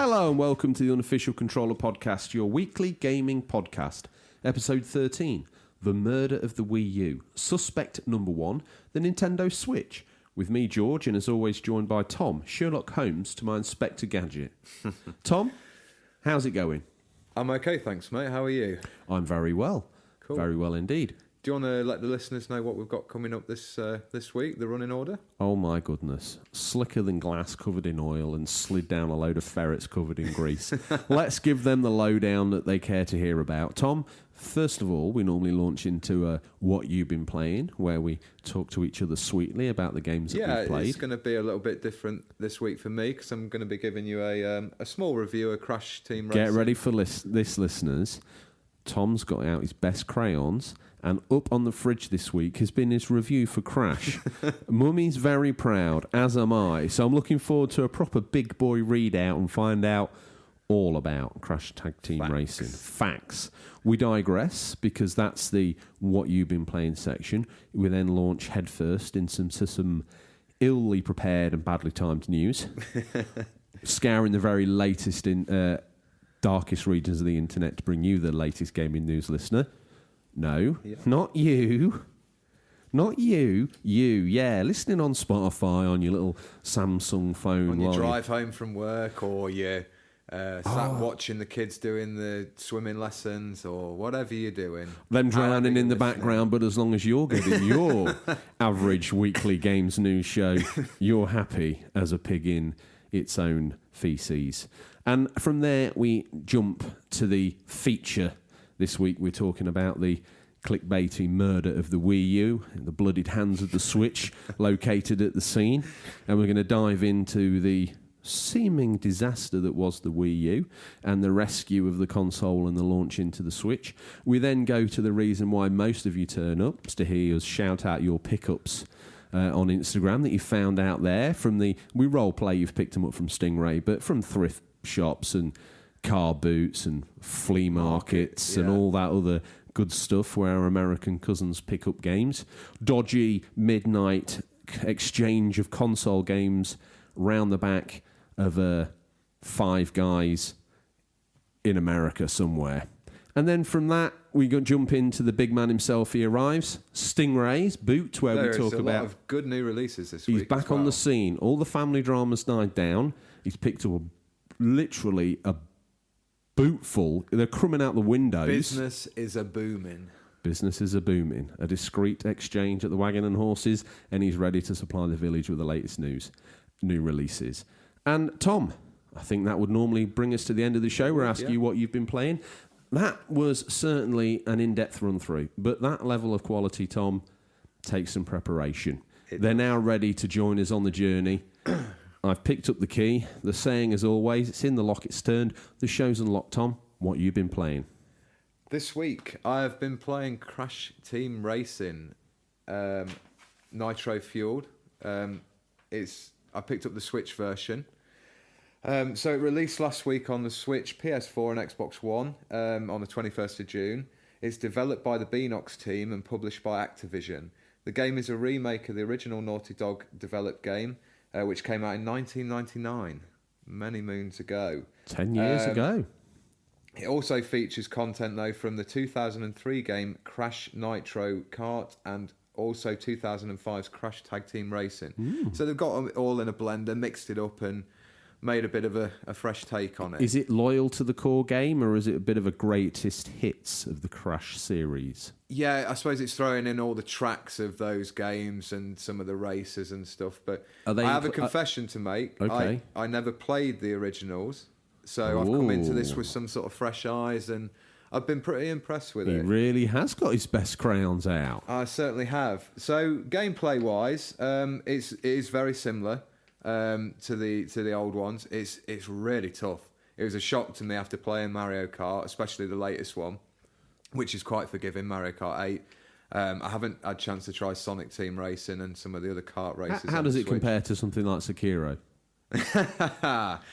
Hello and welcome to the Unofficial Controller Podcast, your weekly gaming podcast. Episode 13, The Murder of the Wii-U. Suspect number 1, the Nintendo Switch. With me, George, and as always joined by Tom, Sherlock Holmes to my Inspector Gadget. Tom, how's it going? I'm okay, thanks, mate. How are you? I'm very well. Cool. Very well indeed. Do you want to let the listeners know what we've got coming up this week, the running order? Oh my goodness. Slicker than glass covered in oil and slid down a load of ferrets covered in grease. Let's give them the lowdown that they care to hear about. Tom, first of all, we normally launch into What You've Been Playing, where we talk to each other sweetly about the games that we've played. Yeah, it's going to be a little bit different this week for me, because I'm going to be giving you a small review of Crash Team Racing. Get ready for this, listeners. Tom's got out his best crayons, and up on the fridge this week has been his review for Crash. Mummy's very proud, as am I, so I'm looking forward to a proper big boy readout and find out all about Crash Tag Team Racing. Facts. We digress, because that's the What You've Been Playing section. We then launch headfirst into some illy prepared and badly timed news, scouring the very latest in darkest regions of the internet to bring you the latest gaming news, listener. No, not you. Not you. You, yeah. Listening on Spotify on your little Samsung phone. On your drive home from work, or you're sat watching the kids doing the swimming lessons, or whatever you're doing. Them drowning in the background, but as long as you're getting your average weekly games news show, you're happy as a pig in its own feces. And from there, we jump to the feature. This week we're talking about the clickbaity murder of the Wii-U in the bloodied hands of the Switch located at the scene. And we're going to dive into the seeming disaster that was the Wii-U and the rescue of the console and the launch into the Switch. We then go to the reason why most of you turn up, to hear us shout out your pickups on Instagram that you found out there from we role play you've picked them up from Stingray, but from thrift shops and car boots and flea markets and all that other good stuff where our American cousins pick up games. Dodgy midnight exchange of console games round the back of Five Guys in America somewhere. And then from that, we jump into the big man himself. He arrives. Stingrays, Boot, where we talk about... There's a lot of good new releases this week. He's back on the scene. All the family dramas died down. He's picked up literally a boot full. They're crumbing out the windows. Business is a booming. Business is a booming. A discreet exchange at the Wagon and Horses, and he's ready to supply the village with the latest news, new releases. And Tom, I think that would normally bring us to the end of the show. We're asking you what you've been playing. That was certainly an in-depth run-through, but that level of quality, Tom, takes some preparation. They're now ready to join us on the journey. I've picked up the key. The saying, as always, it's in the lock, it's turned. The show's unlocked, Tom. What you been playing? This week, I have been playing Crash Team Racing, Nitro Fueled. I picked up the Switch version. So it released last week on the Switch, PS4 and Xbox One on the 21st of June. It's developed by the Beanox team and published by Activision. The game is a remake of the original Naughty Dog developed game, which came out in 1999, many moons ago. 10 years ago. It also features content, though, from the 2003 game Crash Nitro Kart and also 2005's Crash Tag Team Racing. So they've got it all in a blender, mixed it up and made a bit of a fresh take on it. Is it loyal to the core game, or is it a bit of a greatest hits of the Crash series? Yeah, I suppose it's throwing in all the tracks of those games and some of the races and stuff. But I have a confession to make. Okay. I never played the originals, so I've come into this with some sort of fresh eyes, and I've been pretty impressed with it. He really has got his best crayons out. I certainly have. So gameplay-wise, it is very similar to the old ones. It's really tough. It was a shock to me after playing Mario Kart, especially the latest one, which is quite forgiving, Mario Kart 8. I haven't had a chance to try Sonic Team Racing and some of the other kart races. How does it compare to something like Sekiro?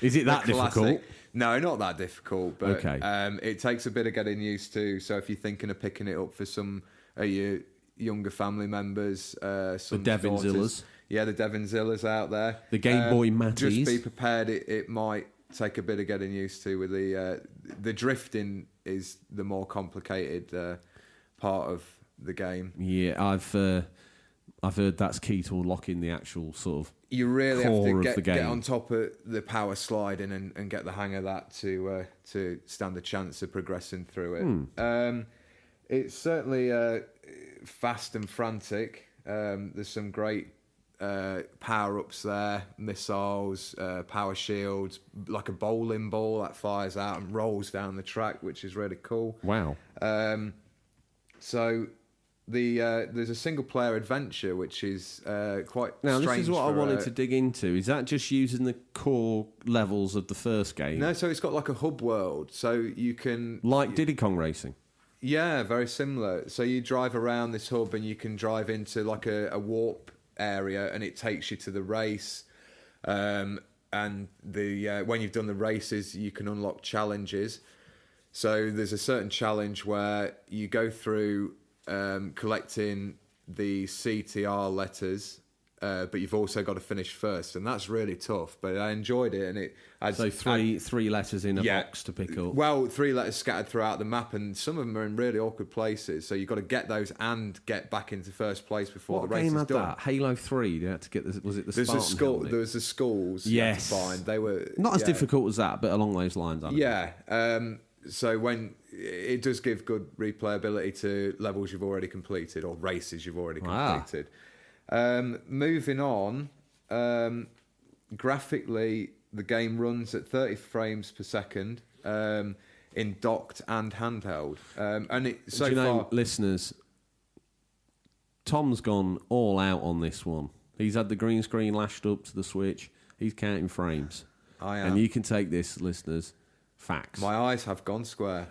Is it that difficult? No, not that difficult, but okay. It takes a bit of getting used to. So if you're thinking of picking it up for some of your younger family members, some the Devinzillas. Yeah, the Devinzillas out there. The Game Boy Matties. Just be prepared, it might take a bit of getting used to. With the drifting is the more complicated part of the game. Yeah, I've heard that's key to unlocking the actual sort of you really core have of the to game. get on top of the power sliding and get the hang of that to stand a chance of progressing through it. It's certainly fast and frantic. There's some great power-ups there, missiles, power shields, like a bowling ball that fires out and rolls down the track, which is really cool. Wow. So there's a single-player adventure, which is quite Now, strange. this is what I wanted to dig into. Is that just using the core levels of the first game? No, so it's got like a hub world, so you can... Like Diddy Kong Racing? Yeah, very similar. So you drive around this hub and you can drive into like a warp area and it takes you to the race. And when you've done the races, you can unlock challenges. So there's a certain challenge where you go through collecting the CTR letters, but you've also got to finish first, and that's really tough. But I enjoyed it, and it adds, So three letters in a box to pick up. Well, 3 letters scattered throughout the map, and some of them are in really awkward places. So you've got to get those and get back into first place before What the race game is had done. that? Halo 3. You had to get was it the Spartan helmet? There was the skulls. Yes. You had to find. They were Not as difficult as that, but along those lines. I Yeah. So when it does give good replayability to levels you've already completed or races you've already completed. Moving on, graphically the game runs at 30 frames per second in docked and handheld. And it so Do you know, far, listeners, Tom's gone all out on this one. He's had the green screen lashed up to the Switch. He's counting frames. I am. And you can take this, listeners. Facts. My eyes have gone square.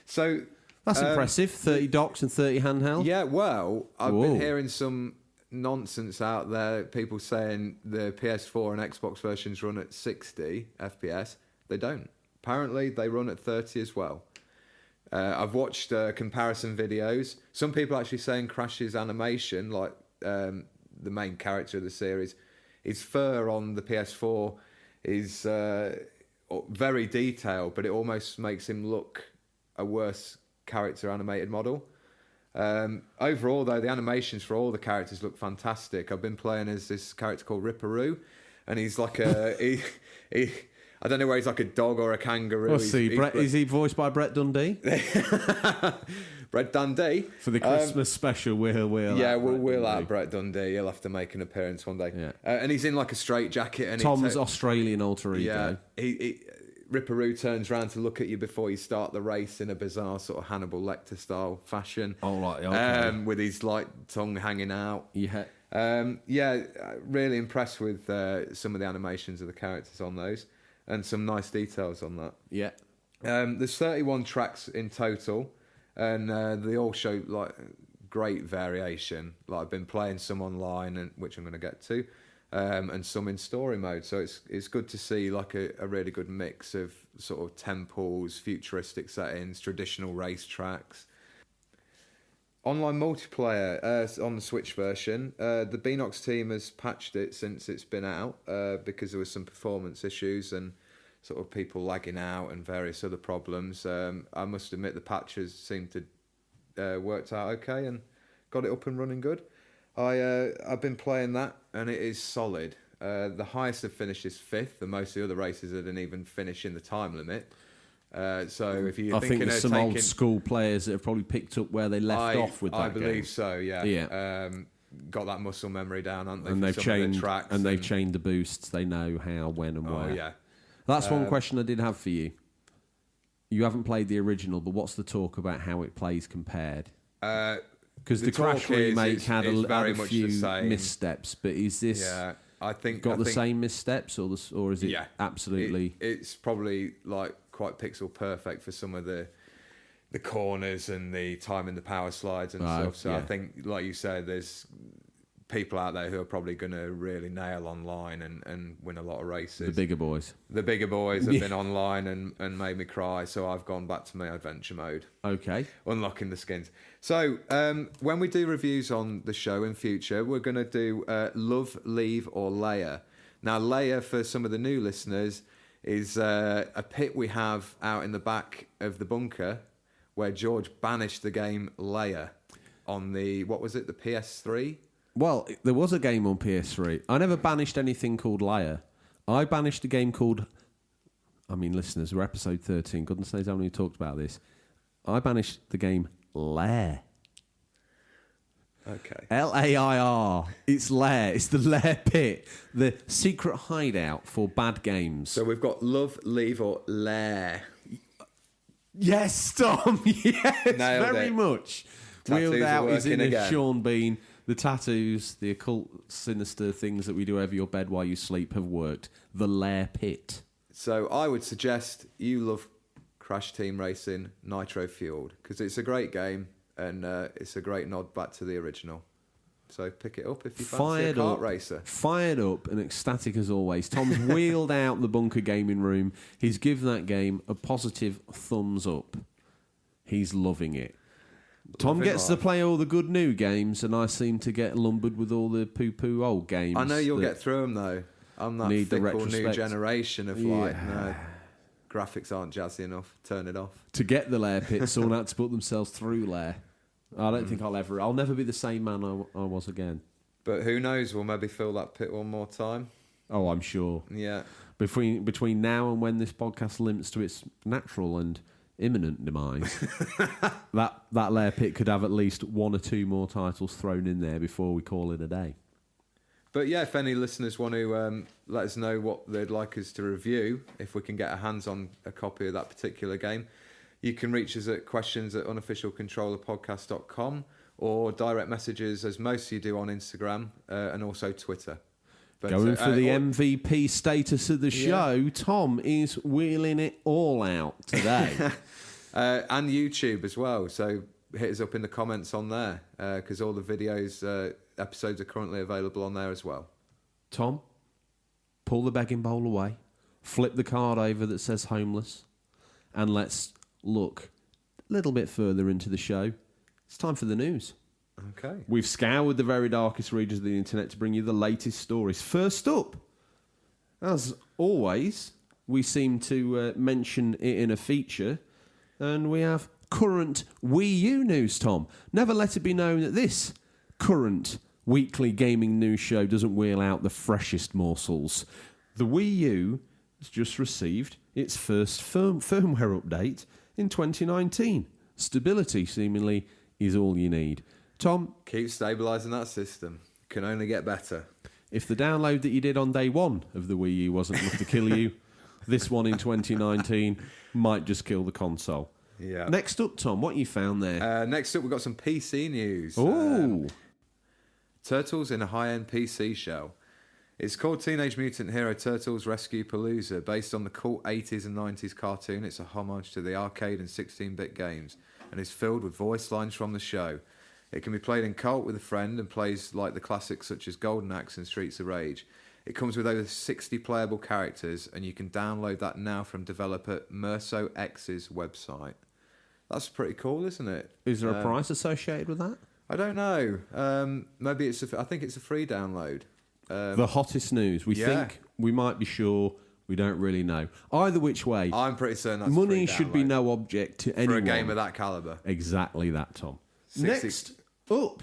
So That's impressive. 30 docks and 30 handheld. yeah, well, I've Whoa. been hearing some nonsense out there. People saying the PS4 and Xbox versions run at 60 FPS. They don't. Apparently, they run at 30 as well. I've watched comparison videos. Some people actually saying Crash's animation, like the main character of the series, his fur on the PS4 is very detailed, but it almost makes him look a worse character animated model. Overall, though, the animations for all the characters look fantastic. I've been playing as this character called Ripperoo, and he's like I don't know whether he's like a dog or a kangaroo. Let's see. Is he voiced by Brett Dundee? Brett Dundee. For the Christmas special, we'll out Brett Dundee. He'll have to make an appearance one day. Yeah. And he's in like a straitjacket. And Tom's Australian alter ego. Yeah. Ripperoo turns around to look at you before you start the race in a bizarre sort of Hannibal Lecter style fashion. Oh, right. Okay. With his like tongue hanging out. Yeah. Really impressed with some of the animations of the characters on those, and some nice details on that. Yeah. There's 31 tracks in total, and they all show like great variation. Like I've been playing some online, and which I'm going to get to, and some in story mode. So it's good to see like a really good mix of sort of temples, futuristic settings, traditional race tracks. Online multiplayer on the Switch version. The Beanox team has patched it since it's been out because there was some performance issues and sort of people lagging out and various other problems. I must admit the patches seemed to worked out okay and got it up and running good. I've been playing that and it is solid. The highest I've finished is 5th, and most of the other races didn't even finish in the time limit. So if you're I think thinking there's of some taking, old school players that have probably picked up where they left off with that I believe game. so, yeah. Yeah. Got that muscle memory down, haven't they? And for they've some of chained the tracks and they've chained the boosts. They know how, when, and where. yeah. That's one question I did have for you. You haven't played the original, but what's the talk about how it plays compared? Because the talk Crash is remake had it's a very much few the same. missteps, but is this I think got the same missteps, or is it absolutely? It's probably like quite pixel perfect for some of the corners and the time in the power slides and stuff. So I think, like you said, there's people out there who are probably going to really nail online and win a lot of races. The bigger boys. The bigger boys have been online and made me cry, so I've gone back to my adventure mode. Okay. Unlocking the skins. So when we do reviews on the show in future, we're going to do Love, Leave or Layer. Now, lair, for some of the new listeners, is a pit we have out in the back of the bunker where George banished the game Lair on the, what was it, the PS3? Well, there was a game on PS3. I never banished anything called Lair. I banished a game called... I mean, listeners, we're episode 13. Goodness knows how many talked about this. I banished the game Lair. Okay. Lair. It's Lair. It's the Lair pit. The secret hideout for bad games. So we've got love, leave, or lair. Yes, Tom. Yes, Nailed very it. much. Tattoos Wheeled are out is in working a again. Sean Bean. The tattoos, the occult, sinister things that we do over your bed while you sleep have worked. The Lair pit. So I would suggest you love Crash Team Racing Nitro Fueled because it's a great game and it's a great nod back to the original. So pick it up if you fancy a kart racer. Fired up and ecstatic as always. Tom's wheeled out the bunker gaming room. He's given that game a positive thumbs up. He's loving it. Tom Loving gets to life. play all the good new games and I seem to get lumbered with all the poo-poo old games. I know you'll that get through them though. I'm that need the fickle new retrospect. generation of like, no, graphics aren't jazzy enough. Turn it off. To get the Lair pit, someone had to put themselves through Lair. I don't think I'll never be the same man I was again. But who knows? We'll maybe fill that pit one more time. Oh, I'm sure. Yeah. Between now and when this podcast limps to its natural and imminent demise, that Lair pit could have at least one or two more titles thrown in there before we call it a day. But yeah, if any listeners want to let us know what they'd like us to review, if we can get our hands on a copy of that particular game, you can reach us at questions@unofficialcontrollerpodcast.com or direct messages, as most of you do, on Instagram and also Twitter. But, Going for the MVP status of the show, Tom is wheeling it all out today. and YouTube as well. So hit us up in the comments on there because all the videos... episodes are currently available on there as well. Tom, pull the begging bowl away, flip the card over that says homeless, and let's look a little bit further into the show. It's time for the news. Okay. We've scoured the very darkest regions of the internet to bring you the latest stories. First up, as always, we seem to mention it in a feature, and we have current Wii U news, Tom. Never let it be known that this current weekly gaming news show doesn't wheel out the freshest morsels. The Wii U has just received its first firmware update in 2019. Stability, seemingly, is all you need. Tom, Keep stabilising that system. Can only get better. if the download that you did on day one of the Wii U wasn't enough to kill you, this one in 2019 might just kill the console. Yeah. Next up, Tom, what you found there? Next up, we've got some PC news. Ooh. Turtles in a high-end PC shell. It's called Teenage Mutant Hero Turtles Rescue Palooza, based on the cult 80s and 90s cartoon. It's a homage to the arcade and 16-bit games, and is filled with voice lines from the show. It can be played in co-op with a friend and plays like the classics such as Golden Axe and Streets of Rage. It comes with over 60 playable characters, and you can download that now from developer Merso X's website. That's pretty cool, isn't it? Is there a price associated with that? I don't know. Maybe I think it's a free download. The hottest news. We think, we might be sure, we don't really know. Either which way, I'm pretty certain that's money a free should be download no object to for anyone. a game of that caliber. Exactly that, Tom. 60 Next up,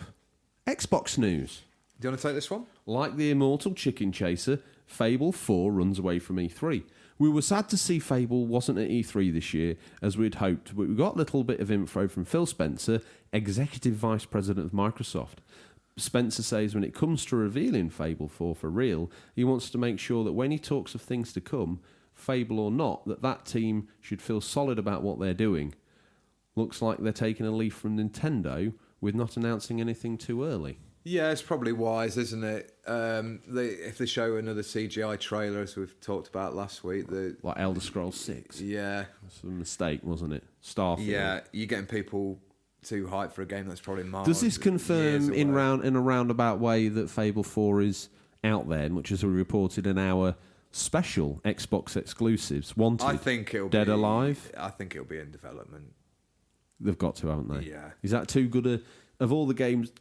Xbox news. Do you want to take this one? Like the immortal chicken chaser, Fable 4 runs away from E3. We were sad to see Fable wasn't at E3 this year, as we'd hoped, but we got a little bit of info from Phil Spencer, Executive Vice President of Microsoft. Spencer says when it comes to revealing Fable 4 for real, he wants to make sure that when he talks of things to come, Fable or not, that team should feel solid about what they're doing. Looks like they're taking a leaf from Nintendo with not announcing anything too early. Yeah, it's probably wise, isn't it? If they show another CGI trailer, as we've talked about last week, Like Elder Scrolls 6. yeah, That's a mistake, wasn't it? Starfield. yeah, you're getting people too hyped for a game that's probably miles. Does this confirm years away. in a roundabout way that Fable 4 is out there, much as we reported in our special Xbox exclusives? Wanted, I think it'll Dead be Alive. I think it'll be in development. They've got to, haven't they? Yeah. Is that too good of all the games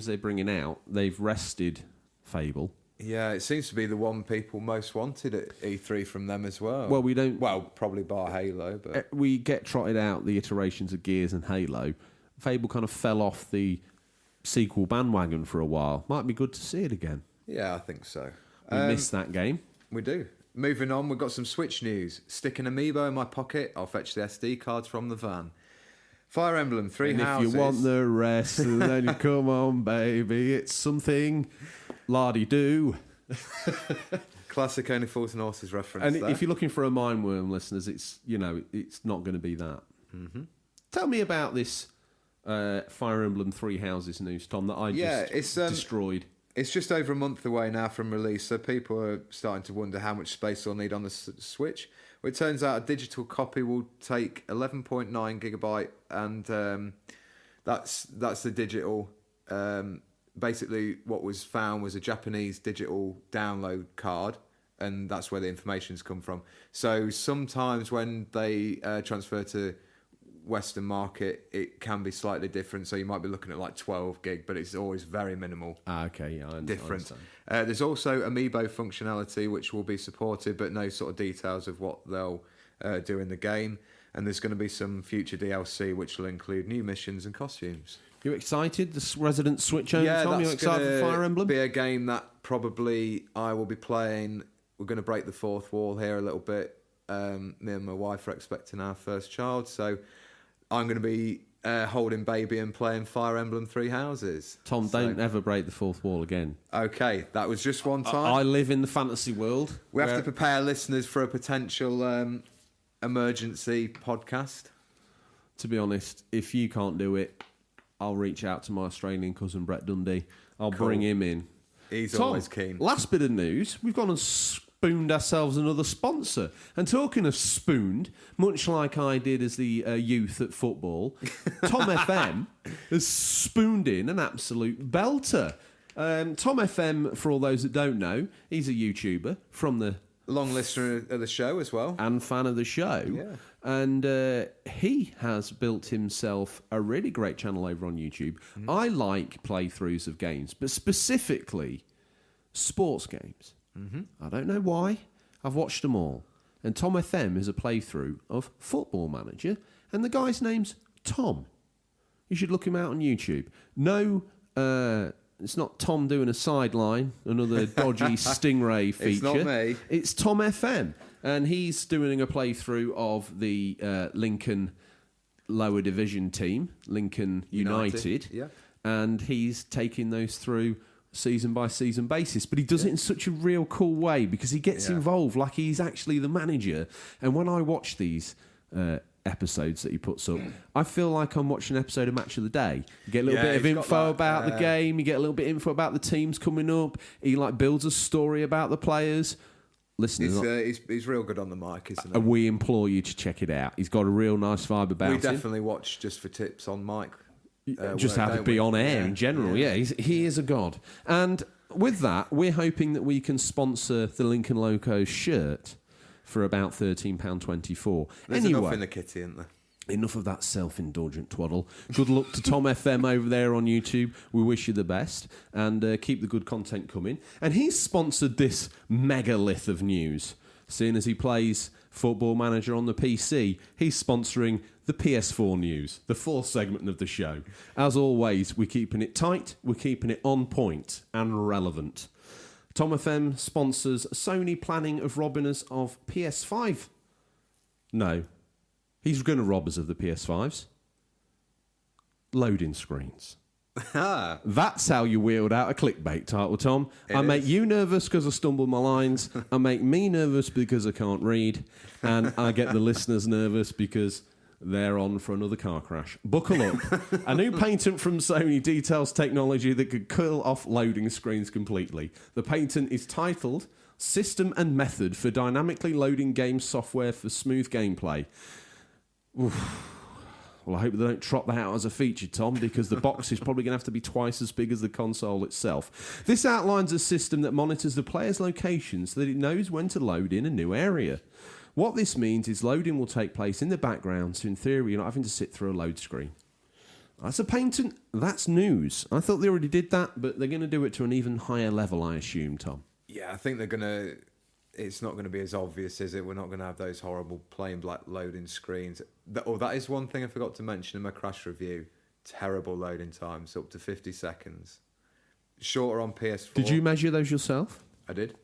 they're bringing out? They've rested Fable. Yeah, it seems to be the one people most wanted at E3 from them as well. Well, we don't. Well, probably bar Halo, but We get trotted out the iterations of Gears and Halo. Fable kind of fell off the sequel bandwagon for a while. Might be good to see it again. yeah, I think so. We missed that game. We do. Moving on, we've got some Switch news. Stick an amiibo in my pocket, I'll fetch the SD cards from the van. Fire Emblem, Three And Houses. if you want the rest, then you come on, baby. It's something lardy-do. Classic Only Fools and Horses reference And there. if you're looking for a mindworm, listeners, it's it's not going to be that. Mm-hmm. Tell me about this Fire Emblem Three Houses news, Tom, that I just destroyed. It's just over a month away now from release, so people are starting to wonder how much space they'll need on the Switch. Well, it turns out a digital copy will take 11.9 gigabyte, and that's the digital. Basically, what was found was a Japanese digital download card, and that's where the information's come from. So sometimes when they transfer to Western market, it can be slightly different. So you might be looking at like 12 gig, but it's always very minimal. Okay, yeah, I different. understand. There's also amiibo functionality which will be supported, but no sort of details of what they'll do in the game. And there's going to be some future DLC which will include new missions and costumes. You excited? The resident Switch owner, Tom? You excited for Fire Emblem? Be a game that probably I will be playing. We're going to break the fourth wall here a little bit. Me and my wife are expecting our first child, so I'm going to be holding baby and playing Fire Emblem Three Houses. Tom, don't ever break the fourth wall again. Okay, that was just one time. I live in the fantasy world. We have to prepare listeners for a potential emergency podcast. To be honest, if you can't do it, I'll reach out to my Australian cousin Brett Dundee. I'll bring him in. He's Tom, always keen. Last bit of news. We've gone and spooned ourselves another sponsor. And talking of spooned, much like I did as the youth at football, Tom FM has spooned in an absolute belter. Tom FM, for all those that don't know, he's a YouTuber from the... Long listener of the show as well. And fan of the show. Yeah. And he has built himself a really great channel over on YouTube. Mm-hmm. I like playthroughs of games, but specifically sports games. Mm-hmm. I don't know why. I've watched them all. And Tom FM is a playthrough of Football Manager, and the guy's name's Tom. You should look him out on YouTube. No... it's not Tom doing a sideline, another dodgy Stingray feature. It's not me. It's Tom FM. And he's doing a playthrough of the Lincoln lower division team, Lincoln United. Yeah. And he's taking those through season by season basis. But he does it in such a real cool way because he gets involved like he's actually the manager. And when I watch these... episodes that he puts up, I feel like I'm watching an episode of Match of the Day. You get a little bit of info about the game, you get a little bit of info about the teams coming up, he builds a story about the players. Listeners, he's real good on the mic, isn't he? We implore you to check it out. He's got a real nice vibe about him. We definitely watch just for tips on mic. Just how to be on air in general. Yeah, he is a god. And with that, we're hoping that we can sponsor the Lincoln Locos shirt for about £13.24. There's enough in the kitty, isn't there? Enough of that self-indulgent twaddle. Good luck to Tom FM over there on YouTube. We wish you the best. And keep the good content coming. And he's sponsored this megalith of news. Seeing as he plays Football Manager on the PC, he's sponsoring the PS4 news, the fourth segment of the show. As always, we're keeping it tight, we're keeping it on point and relevant. Tom FM sponsors Sony planning of robbing us of PS5. No. He's going to rob us of the PS5s. Loading screens. That's how you wield out a clickbait title, Tom. I make you nervous because I stumble my lines. I make me nervous because I can't read. And I get the listeners nervous because... they're on for another car crash. Buckle up. A new patent from Sony details technology that could kill off loading screens completely. The patent is titled System and Method for Dynamically Loading Game Software for Smooth Gameplay. Oof. Well, I hope they don't trot that out as a feature, Tom, because the box is probably going to have to be twice as big as the console itself. This outlines a system that monitors the player's location so that it knows when to load in a new area. What this means is loading will take place in the background, so in theory you're not having to sit through a load screen. That's a patent. That's news. I thought they already did that, but they're going to do it to an even higher level, I assume, Tom. Yeah, I think they're gonna. It's not going to be as obvious, is it? We're not going to have those horrible plain black loading screens. That is one thing I forgot to mention in my Crash review. Terrible loading times, up to 50 seconds. Shorter on PS4. Did you measure those yourself? I did.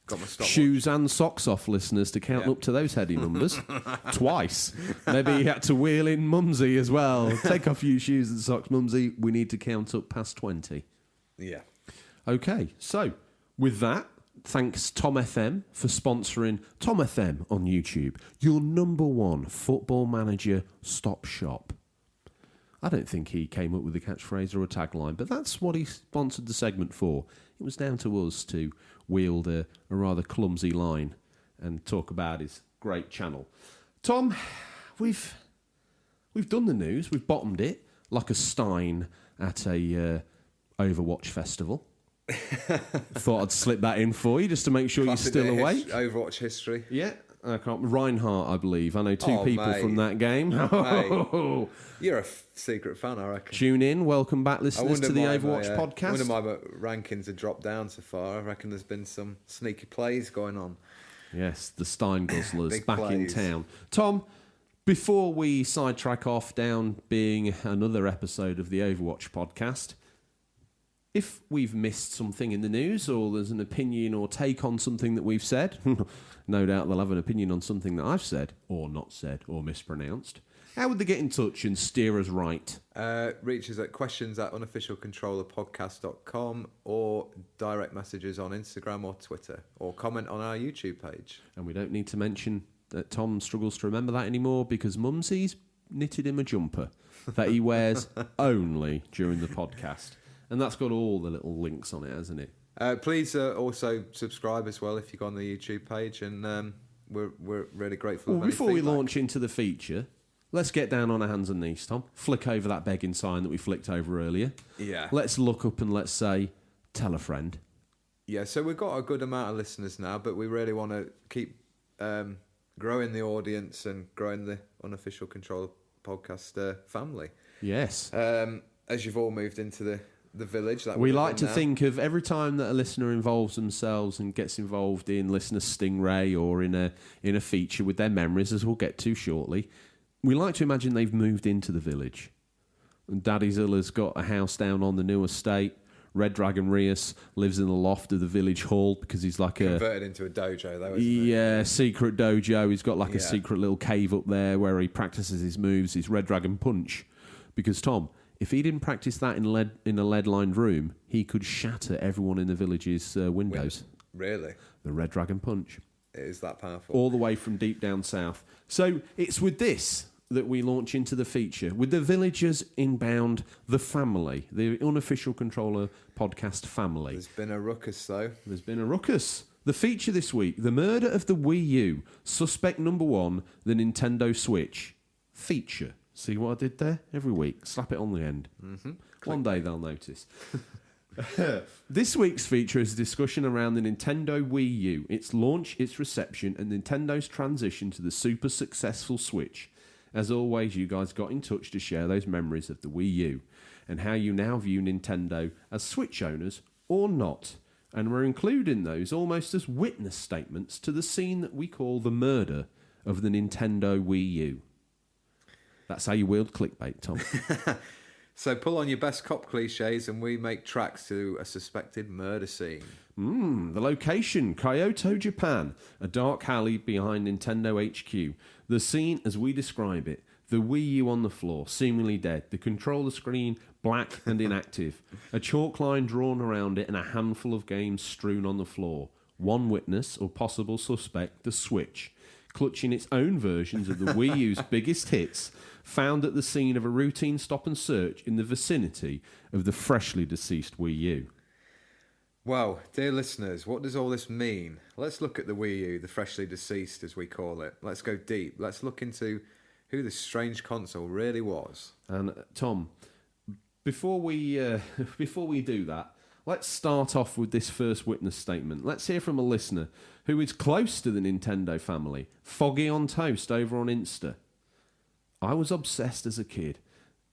Got my stopwatch. Shoes and socks off, listeners, to count up to those heady numbers. Twice. Maybe you had to wheel in Mumsy as well. Take off your shoes and socks, Mumsy. We need to count up past 20. Yeah. Okay, so with that, thanks Tom FM for sponsoring Tom FM on YouTube, your number one football manager stop shop. I don't think he came up with a catchphrase or a tagline, but that's what he sponsored the segment for. It was down to us to wield a rather clumsy line and talk about his great channel. Tom, we've done the news. We've bottomed it like a Stein at a Overwatch festival. Thought I'd slip that in for you just to make sure Classic you're still awake. Overwatch history. Yeah. I can't. Reinhardt, I believe. I know two people from that game. You're a secret fan, I reckon. Tune in. Welcome back, listeners, to the Overwatch podcast. I wonder why my rankings have dropped down so far. I reckon there's been some sneaky plays going on. Yes, the Stein Guzzlers back plays. in town. Tom, before we sidetrack off down being another episode of the Overwatch podcast, if we've missed something in the news or there's an opinion or take on something that we've said, no doubt they'll have an opinion on something that I've said or not said or mispronounced. How would they get in touch and steer us right? Reach us at questions@unofficialcontrollerpodcast.com or direct messages on Instagram or Twitter or comment on our YouTube page. And we don't need to mention that Tom struggles to remember that anymore because Mumsy's knitted him a jumper that he wears only during the podcast. And that's got all the little links on it, hasn't it? Please also subscribe as well if you go on the YouTube page, and we're really grateful. Well, before we launch into the feature, let's get down on our hands and knees, Tom. Flick over that begging sign that we flicked over earlier. Yeah. Let's look up and let's say, tell a friend. Yeah, so we've got a good amount of listeners now, but we really want to keep growing the audience and growing the Unofficial Controller podcast family. Yes. As you've all moved into the village. That we like to think of every time that a listener involves themselves and gets involved in listener Stingray or in a feature with their memories, as we'll get to shortly. We like to imagine they've moved into the village. And Daddy Zilla's got a house down on the new estate. Red Dragon Rios lives in the loft of the village hall because he's like converted into a dojo, though, isn't he? Yeah, secret dojo. He's got like a secret little cave up there where he practices his moves, his Red Dragon Punch. Because, Tom, if he didn't practice that in a lead-lined room, he could shatter everyone in the village's windows. Really? The Red Dragon Punch. It is that powerful. All the way from deep down south. So it's with this that we launch into the feature. With the villagers inbound, the family, the Unofficial Controller podcast family. There's been a ruckus, though. There's been a ruckus. The feature this week, the murder of the Wii U. Suspect number one, the Nintendo Switch. Feature. See what I did there? Every week. Slap it on the end. Mm-hmm. One day they'll notice. This week's feature is a discussion around the Nintendo Wii U, its launch, its reception, and Nintendo's transition to the super successful Switch. As always, you guys got in touch to share those memories of the Wii U and how you now view Nintendo as Switch owners or not. And we're including those almost as witness statements to the scene that we call the murder of the Nintendo Wii U. That's how you wield clickbait, Tom. So pull on your best cop cliches and we make tracks to a suspected murder scene. The location, Kyoto, Japan. A dark alley behind Nintendo HQ. The scene as we describe it. The Wii U on the floor, seemingly dead. The controller screen, black and inactive. A chalk line drawn around it and a handful of games strewn on the floor. One witness, or possible suspect, the Switch, clutching its own versions of the Wii U's biggest hits, found at the scene of a routine stop and search in the vicinity of the freshly deceased Wii U. Well, dear listeners, what does all this mean? Let's look at the Wii U, the freshly deceased as we call it. Let's go deep. Let's look into who this strange console really was. And Tom, before we do that, let's start off with this first witness statement. Let's hear from a listener who is close to the Nintendo family, Foggy on Toast over on Insta. I was obsessed as a kid.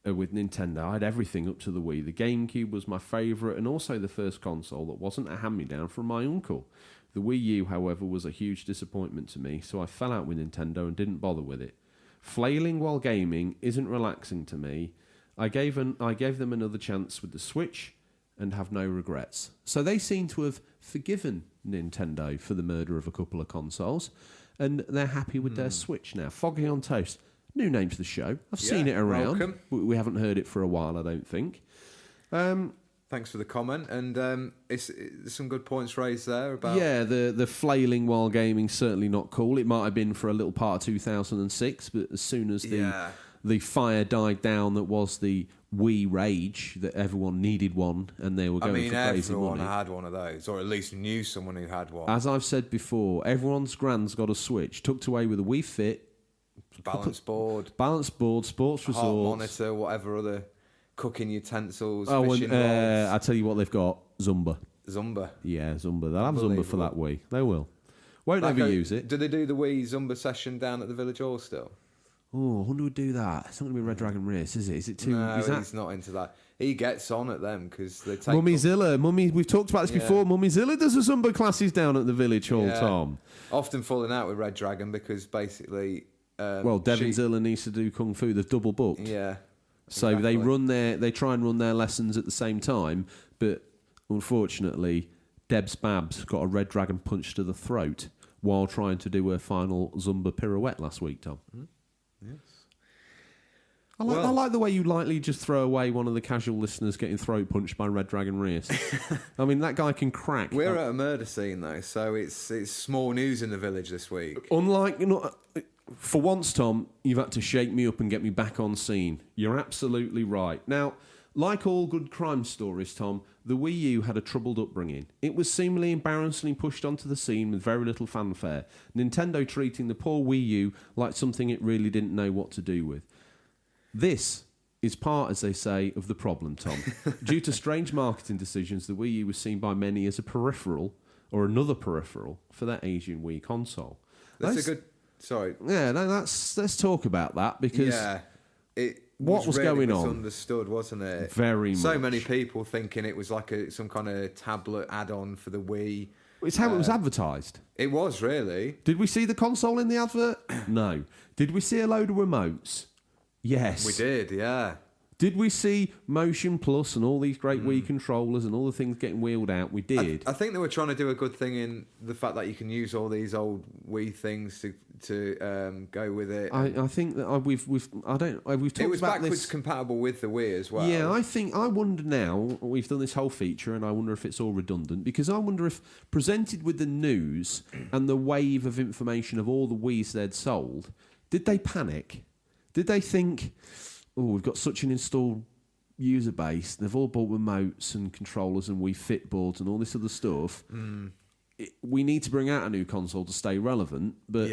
with Nintendo. I had everything up to the Wii. The GameCube was my favourite, and also the first console that wasn't a hand-me-down from my uncle. The Wii U, however, was a huge disappointment to me, so I fell out with Nintendo and didn't bother with it. Flailing while gaming isn't relaxing to me. I gave them another chance with the Switch and have no regrets. So they seem to have forgiven Nintendo for the murder of a couple of consoles, and they're happy with their Switch now. Foggy on Toast. New name to the show. I've seen it around. Welcome. We haven't heard it for a while, I don't think. Thanks for the comment, and it's some good points raised there about... Yeah, the flailing while gaming certainly not cool. It might have been for a little part of 2006, but as soon as the fire died down that was the Wii rage, that everyone needed one and they were going for crazy money. Everyone had one of those, or at least knew someone who had one. As I've said before, everyone's grand's got a Switch, tucked away with a Wii Fit, Balance board, sports resorts, heart monitor, whatever other cooking utensils, oh, fishing and rods. I tell you what they've got, Zumba. Yeah, Zumba. They'll have Zumba for that Wii. They will. Won't ever use it. Do they do the Wii Zumba session down at the Village Hall still? Oh, I wonder who would do that. It's not going to be Red Dragon Race, is it? Is it too... No, is that... he's not into that. He gets on at them because they take... Mummyzilla. We've talked about this before. Mummyzilla does the Zumba classes down at the Village Hall, Tom. Often falling out with Red Dragon because basically... Devonzilla needs to do Kung Fu. They've double booked. Yeah. So exactly. they try and run their lessons at the same time, but unfortunately, Deb's Babs got a Red Dragon punch to the throat while trying to do her final Zumba pirouette last week, Tom. Yes. I like the way you lightly just throw away one of the casual listeners getting throat punched by Red Dragon Reese. I mean, that guy can crack. We're at a murder scene, though, so it's small news in the village this week. Unlike... For once, Tom, you've had to shake me up and get me back on scene. You're absolutely right. Now, like all good crime stories, Tom, the Wii U had a troubled upbringing. It was seemingly embarrassingly pushed onto the scene with very little fanfare, Nintendo treating the poor Wii U like something it really didn't know what to do with. This is part, as they say, of the problem, Tom. Due to strange marketing decisions, the Wii U was seen by many as a peripheral, or another peripheral, for their Asian Wii console. That's a good... Sorry. Yeah, let's talk about that because what was really going on? Misunderstood, wasn't it? Very much. So many people thinking it was like some kind of tablet add-on for the Wii. It's how it was advertised. It was really. Did we see the console in the advert? No. Did we see a load of remotes? Yes. We did, yeah. Did we see Motion Plus and all these great Wii controllers and all the things getting wheeled out? We did. I think they were trying to do a good thing in the fact that you can use all these old Wii things to go with it. I think that we've talked about this. It was backwards compatible with the Wii as well. Yeah, I wonder now, we've done this whole feature and I wonder if it's all redundant because I wonder if presented with the news and the wave of information of all the Wiis they'd sold, did they panic? Did they think... Oh, we've got such an installed user base. They've all bought remotes and controllers and Wii Fit boards and all this other stuff. We need to bring out a new console to stay relevant. But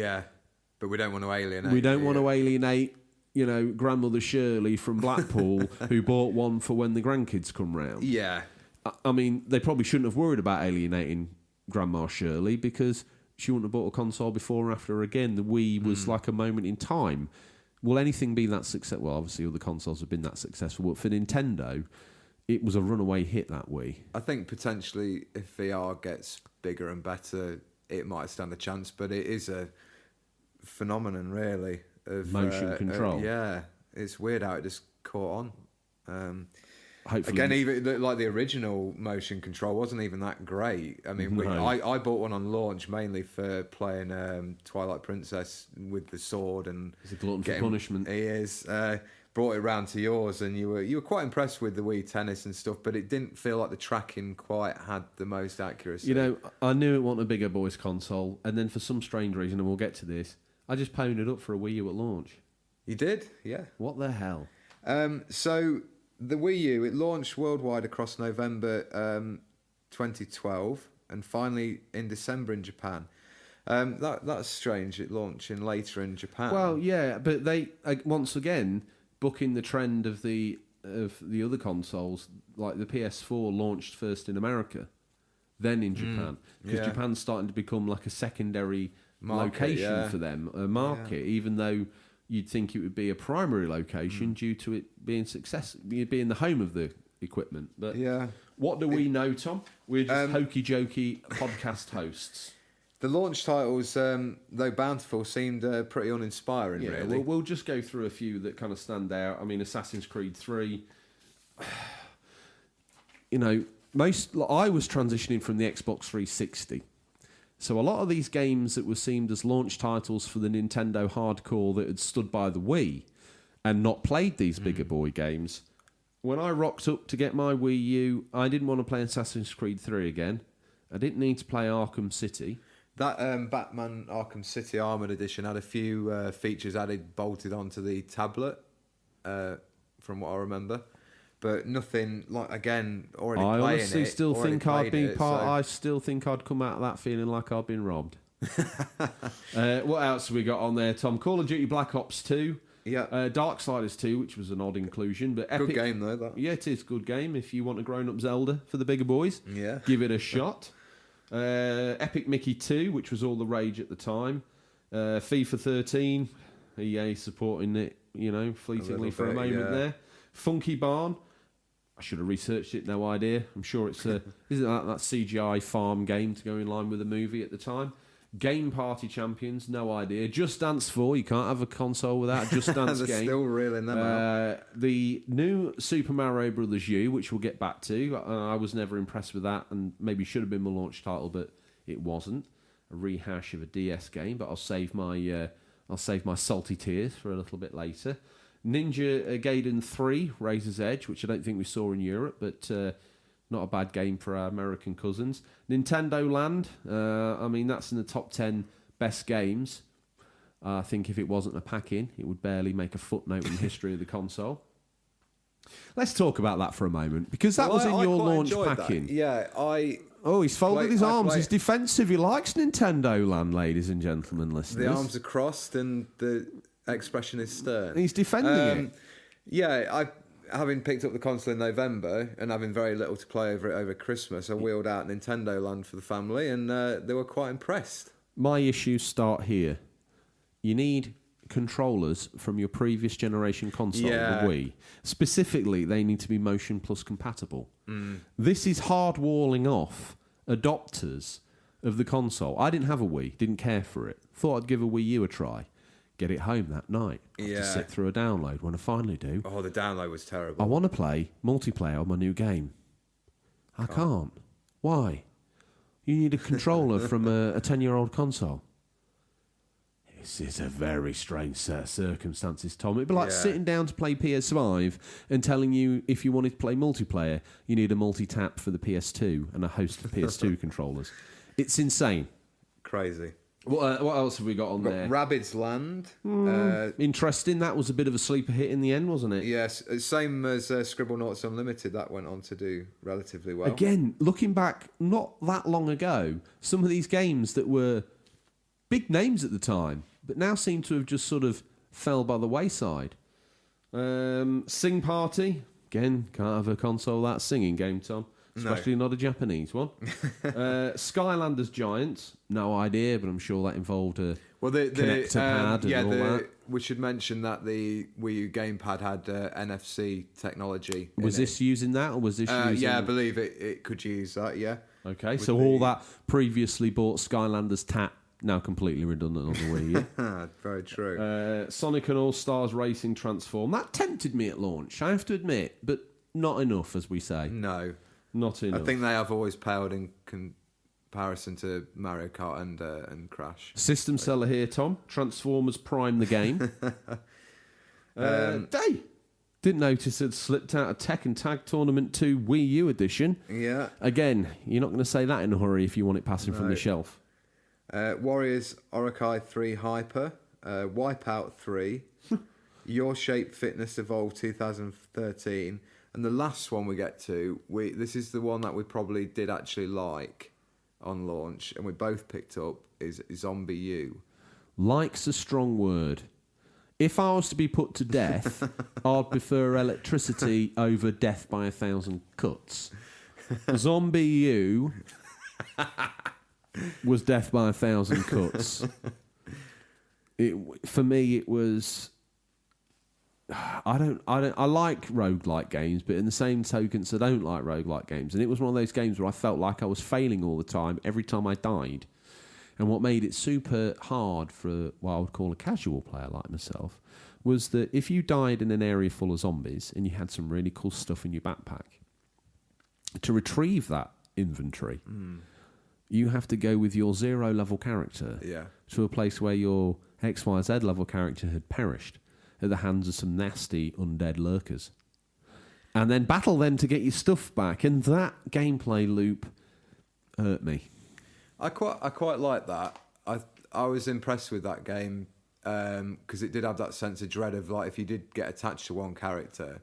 we don't want to alienate. We don't want to alienate, Grandmother Shirley from Blackpool who bought one for when the grandkids come round. Yeah. I mean, they probably shouldn't have worried about alienating Grandma Shirley because she wouldn't have bought a console before or after again. The Wii was like a moment in time. Will anything be that successful? Well, obviously, all the consoles have been that successful, but for Nintendo, it was a runaway hit, that Wii. I think potentially if VR gets bigger and better, it might stand a chance, but it is a phenomenon, really. Of motion control. Yeah, it's weird how it just caught on. Hopefully. Again, even like the original motion control wasn't even that great. I mean, I bought one on launch mainly for playing Twilight Princess with the sword and it's a glutton for punishment. He is. Brought it round to yours, and you were quite impressed with the Wii Tennis and stuff, but it didn't feel like the tracking quite had the most accuracy. I knew it wasn't a bigger boys console, and then for some strange reason, and we'll get to this, I just pwned it up for a Wii U at launch. You did, yeah. What the hell? So. The Wii U, it launched worldwide across November 2012 and finally in December in Japan. That's strange, it launching later in Japan. Well, yeah, but they, once again, bucking the trend of the other consoles, like the PS4 launched first in America, then in Japan. Because Japan's starting to become like a secondary location for them, a market, even though you'd think it would be a primary location due to it being being the home of the equipment. But what do we know, Tom? We're just hokey jokey podcast hosts. The launch titles, though bountiful, seemed pretty uninspiring. Yeah, really. We'll just go through a few that kind of stand out. I mean, Assassin's Creed 3. You know, I was transitioning from the Xbox 360. So a lot of these games that were seen as launch titles for the Nintendo hardcore that had stood by the Wii and not played these bigger boy games, when I rocked up to get my Wii U, I didn't want to play Assassin's Creed 3 again. I didn't need to play Arkham City. That Batman Arkham City Armoured Edition had a few features bolted onto the tablet, from what I remember. But nothing like already playing it. I honestly still think I'd be part. So. I still think I'd come out of that feeling like I'd been robbed. What else have we got on there, Tom? Call of Duty Black Ops 2. Yeah. Darksiders 2, which was an odd inclusion, but Epic, good game though. That. Yeah, it is a good game. If you want a grown-up Zelda for the bigger boys, give it a shot. Epic Mickey 2, which was all the rage at the time. FIFA 13, EA supporting it, fleetingly for a moment there. Funky Barn. I should have researched it, no idea. I'm sure it's isn't that CGI farm game to go in line with the movie at the time. Game Party Champions, no idea. Just Dance 4, you can't have a console without a Just Dance game. Still reeling them out. The new Super Mario Brothers U, which we'll get back to. I was never impressed with that, and maybe should have been my launch title, but it wasn't. A rehash of a DS game, but I'll save my salty tears for a little bit later. Ninja Gaiden 3, Razor's Edge, which I don't think we saw in Europe, but not a bad game for our American cousins. Nintendo Land, that's in the top 10 best games. I think if it wasn't a pack-in, it would barely make a footnote in the history of the console. Let's talk about that for a moment, because that was in your launch pack-in. Yeah, he's folded his arms. He's defensive. He likes Nintendo Land, ladies and gentlemen, listeners. The arms are crossed and the expression is stern. He's defending it. Yeah, having picked up the console in November and having very little to play over Christmas, I wheeled out Nintendo Land for the family, and they were quite impressed. My issues start here. You need controllers from your previous generation console, the Wii. Specifically, they need to be Motion Plus compatible. This is hard walling off adopters of the console. I didn't have a Wii, didn't care for it. Thought I'd give a Wii U a try. Get it home that night. Have to sit through a download. When I finally do, the download was terrible. I want to play multiplayer on my new game. I can't. Why? You need a controller from a 10-year-old console. This is a very strange set of circumstances, Tom. It'd be like sitting down to play PS5 and telling you if you wanted to play multiplayer, you need a multi-tap for the PS2 and a host of PS2 controllers. It's insane. Crazy. What else have we got on there? Rabbids Land. Interesting. That was a bit of a sleeper hit in the end, wasn't it? Yes. Same as Scribblenauts Unlimited. That went on to do relatively well. Again, looking back not that long ago, some of these games that were big names at the time, but now seem to have just sort of fell by the wayside. Sing Party. Again, can't have a console without singing game, Tom. Especially not a Japanese one. Skylanders Giants, no idea, but I'm sure that involved a connector pad and all that. We should mention that the Wii U gamepad had NFC technology. Was this using that, or was this using... Yeah, I believe it could use that, yeah. Okay, so all that previously bought Skylanders tap, now completely redundant on the Wii U. Very true. Sonic and All-Stars Racing Transform. That tempted me at launch, I have to admit, but not enough, as we say. No. Not enough. I think they have always paled in comparison to Mario Kart and Crash. System seller here, Tom. Transformers Prime the game. Didn't notice it slipped out of Tekken Tag Tournament 2 Wii U edition. Yeah. Again, you're not going to say that in a hurry if you want it passing from the shelf. Warriors Orokai 3 Hyper. Wipeout 3. Your Shape Fitness Evolve 2013. And the last one we get to, this is the one that we probably did actually like on launch, and we both picked up, is Zombie U. Like's a strong word. If I was to be put to death, I'd prefer electricity over death by 1,000 cuts. Zombie U was death by 1,000 cuts. For me, it was I like roguelike games, but in the same tokens, I don't like roguelike games. And it was one of those games where I felt like I was failing all the time, every time I died. And what made it super hard for what I would call a casual player like myself was that if you died in an area full of zombies and you had some really cool stuff in your backpack, to retrieve that inventory, you have to go with your 0 level character to a place where your XYZ level character had perished at the hands of some nasty undead lurkers. And then battle them to get your stuff back. And that gameplay loop hurt me. I quite like that. I was impressed with that game because it did have that sense of dread of, like, if you did get attached to one character,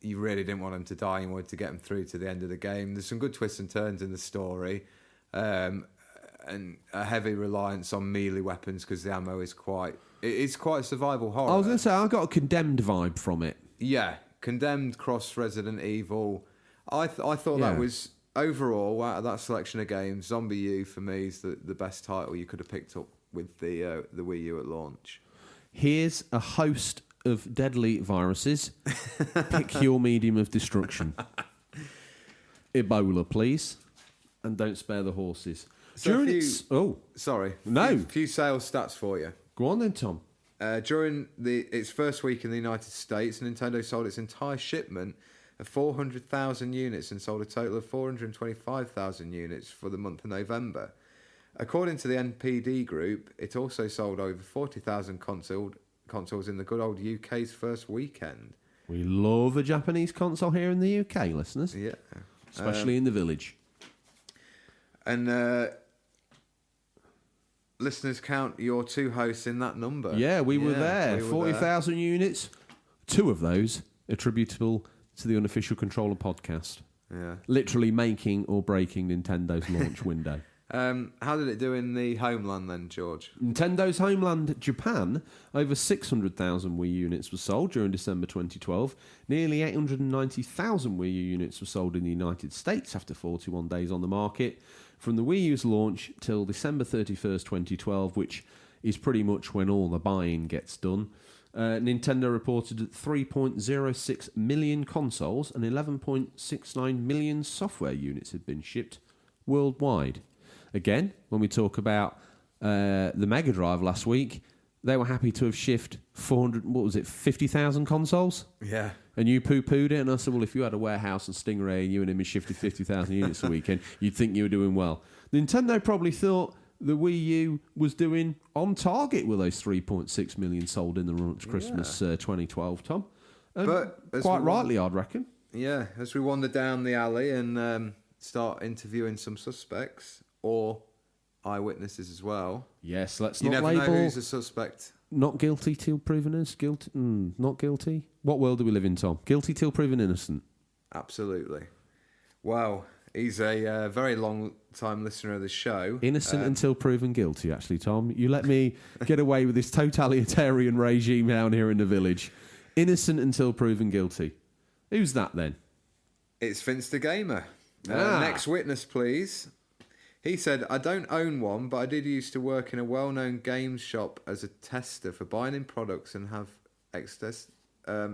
you really didn't want them to die. You wanted to get them through to the end of the game. There's some good twists and turns in the story, and a heavy reliance on melee weapons because the ammo is quite a survival horror. I was going to say, I got a Condemned vibe from it. Yeah, Condemned cross Resident Evil. I thought that was, overall, out of that selection of games, Zombie U for me is the best title you could have picked up with the Wii U at launch. Here's a host of deadly viruses. Pick your medium of destruction. Ebola, please. And don't spare the horses. So No. few sales stats for you. Go on then, Tom. During its first week in the United States, Nintendo sold its entire shipment of 400,000 units and sold a total of 425,000 units for the month of November. According to the NPD Group, it also sold over 40,000 consoles in the good old UK's first weekend. We love a Japanese console here in the UK, listeners. Yeah. Especially in the village. And listeners, count your two hosts in that number. Yeah, we were there. 40,000 units. 2 of those attributable to the Unofficial Controller podcast. Yeah. Literally making or breaking Nintendo's launch window. How did it do in the homeland then, George? Nintendo's homeland, Japan, over 600,000 Wii units were sold during December 2012. Nearly 890,000 Wii U units were sold in the United States after 41 days on the market. From the Wii U's launch till December 31st, 2012, which is pretty much when all the buying gets done, Nintendo reported that 3.06 million consoles and 11.69 million software units had been shipped worldwide. Again, when we talk about the Mega Drive last week, they were happy to have shipped 50,000 consoles? Yeah. And you poo-pooed it, and I said, well, if you had a warehouse and Stingray and you and him had shifted 50,000 units a weekend, you'd think you were doing well. Nintendo probably thought the Wii U was doing on target with those 3.6 million sold in the run to Christmas 2012, Tom. But quite rightly, I'd reckon. Yeah, as we wander down the alley and start interviewing some suspects or eyewitnesses as well. Yes, let's you not never label... know who's a suspect. Not guilty till proven innocent. Not guilty. What world do we live in, Tom? Guilty till proven innocent. Absolutely. Wow. He's a very long-time listener of the show. Innocent until proven guilty, actually, Tom. You let me get away with this totalitarian regime down here in the village. Innocent until proven guilty. Who's that, then? It's Finster Gamer. Next witness, please. He said, I don't own one, but I did used to work in a well-known games shop as a tester for buying in products and have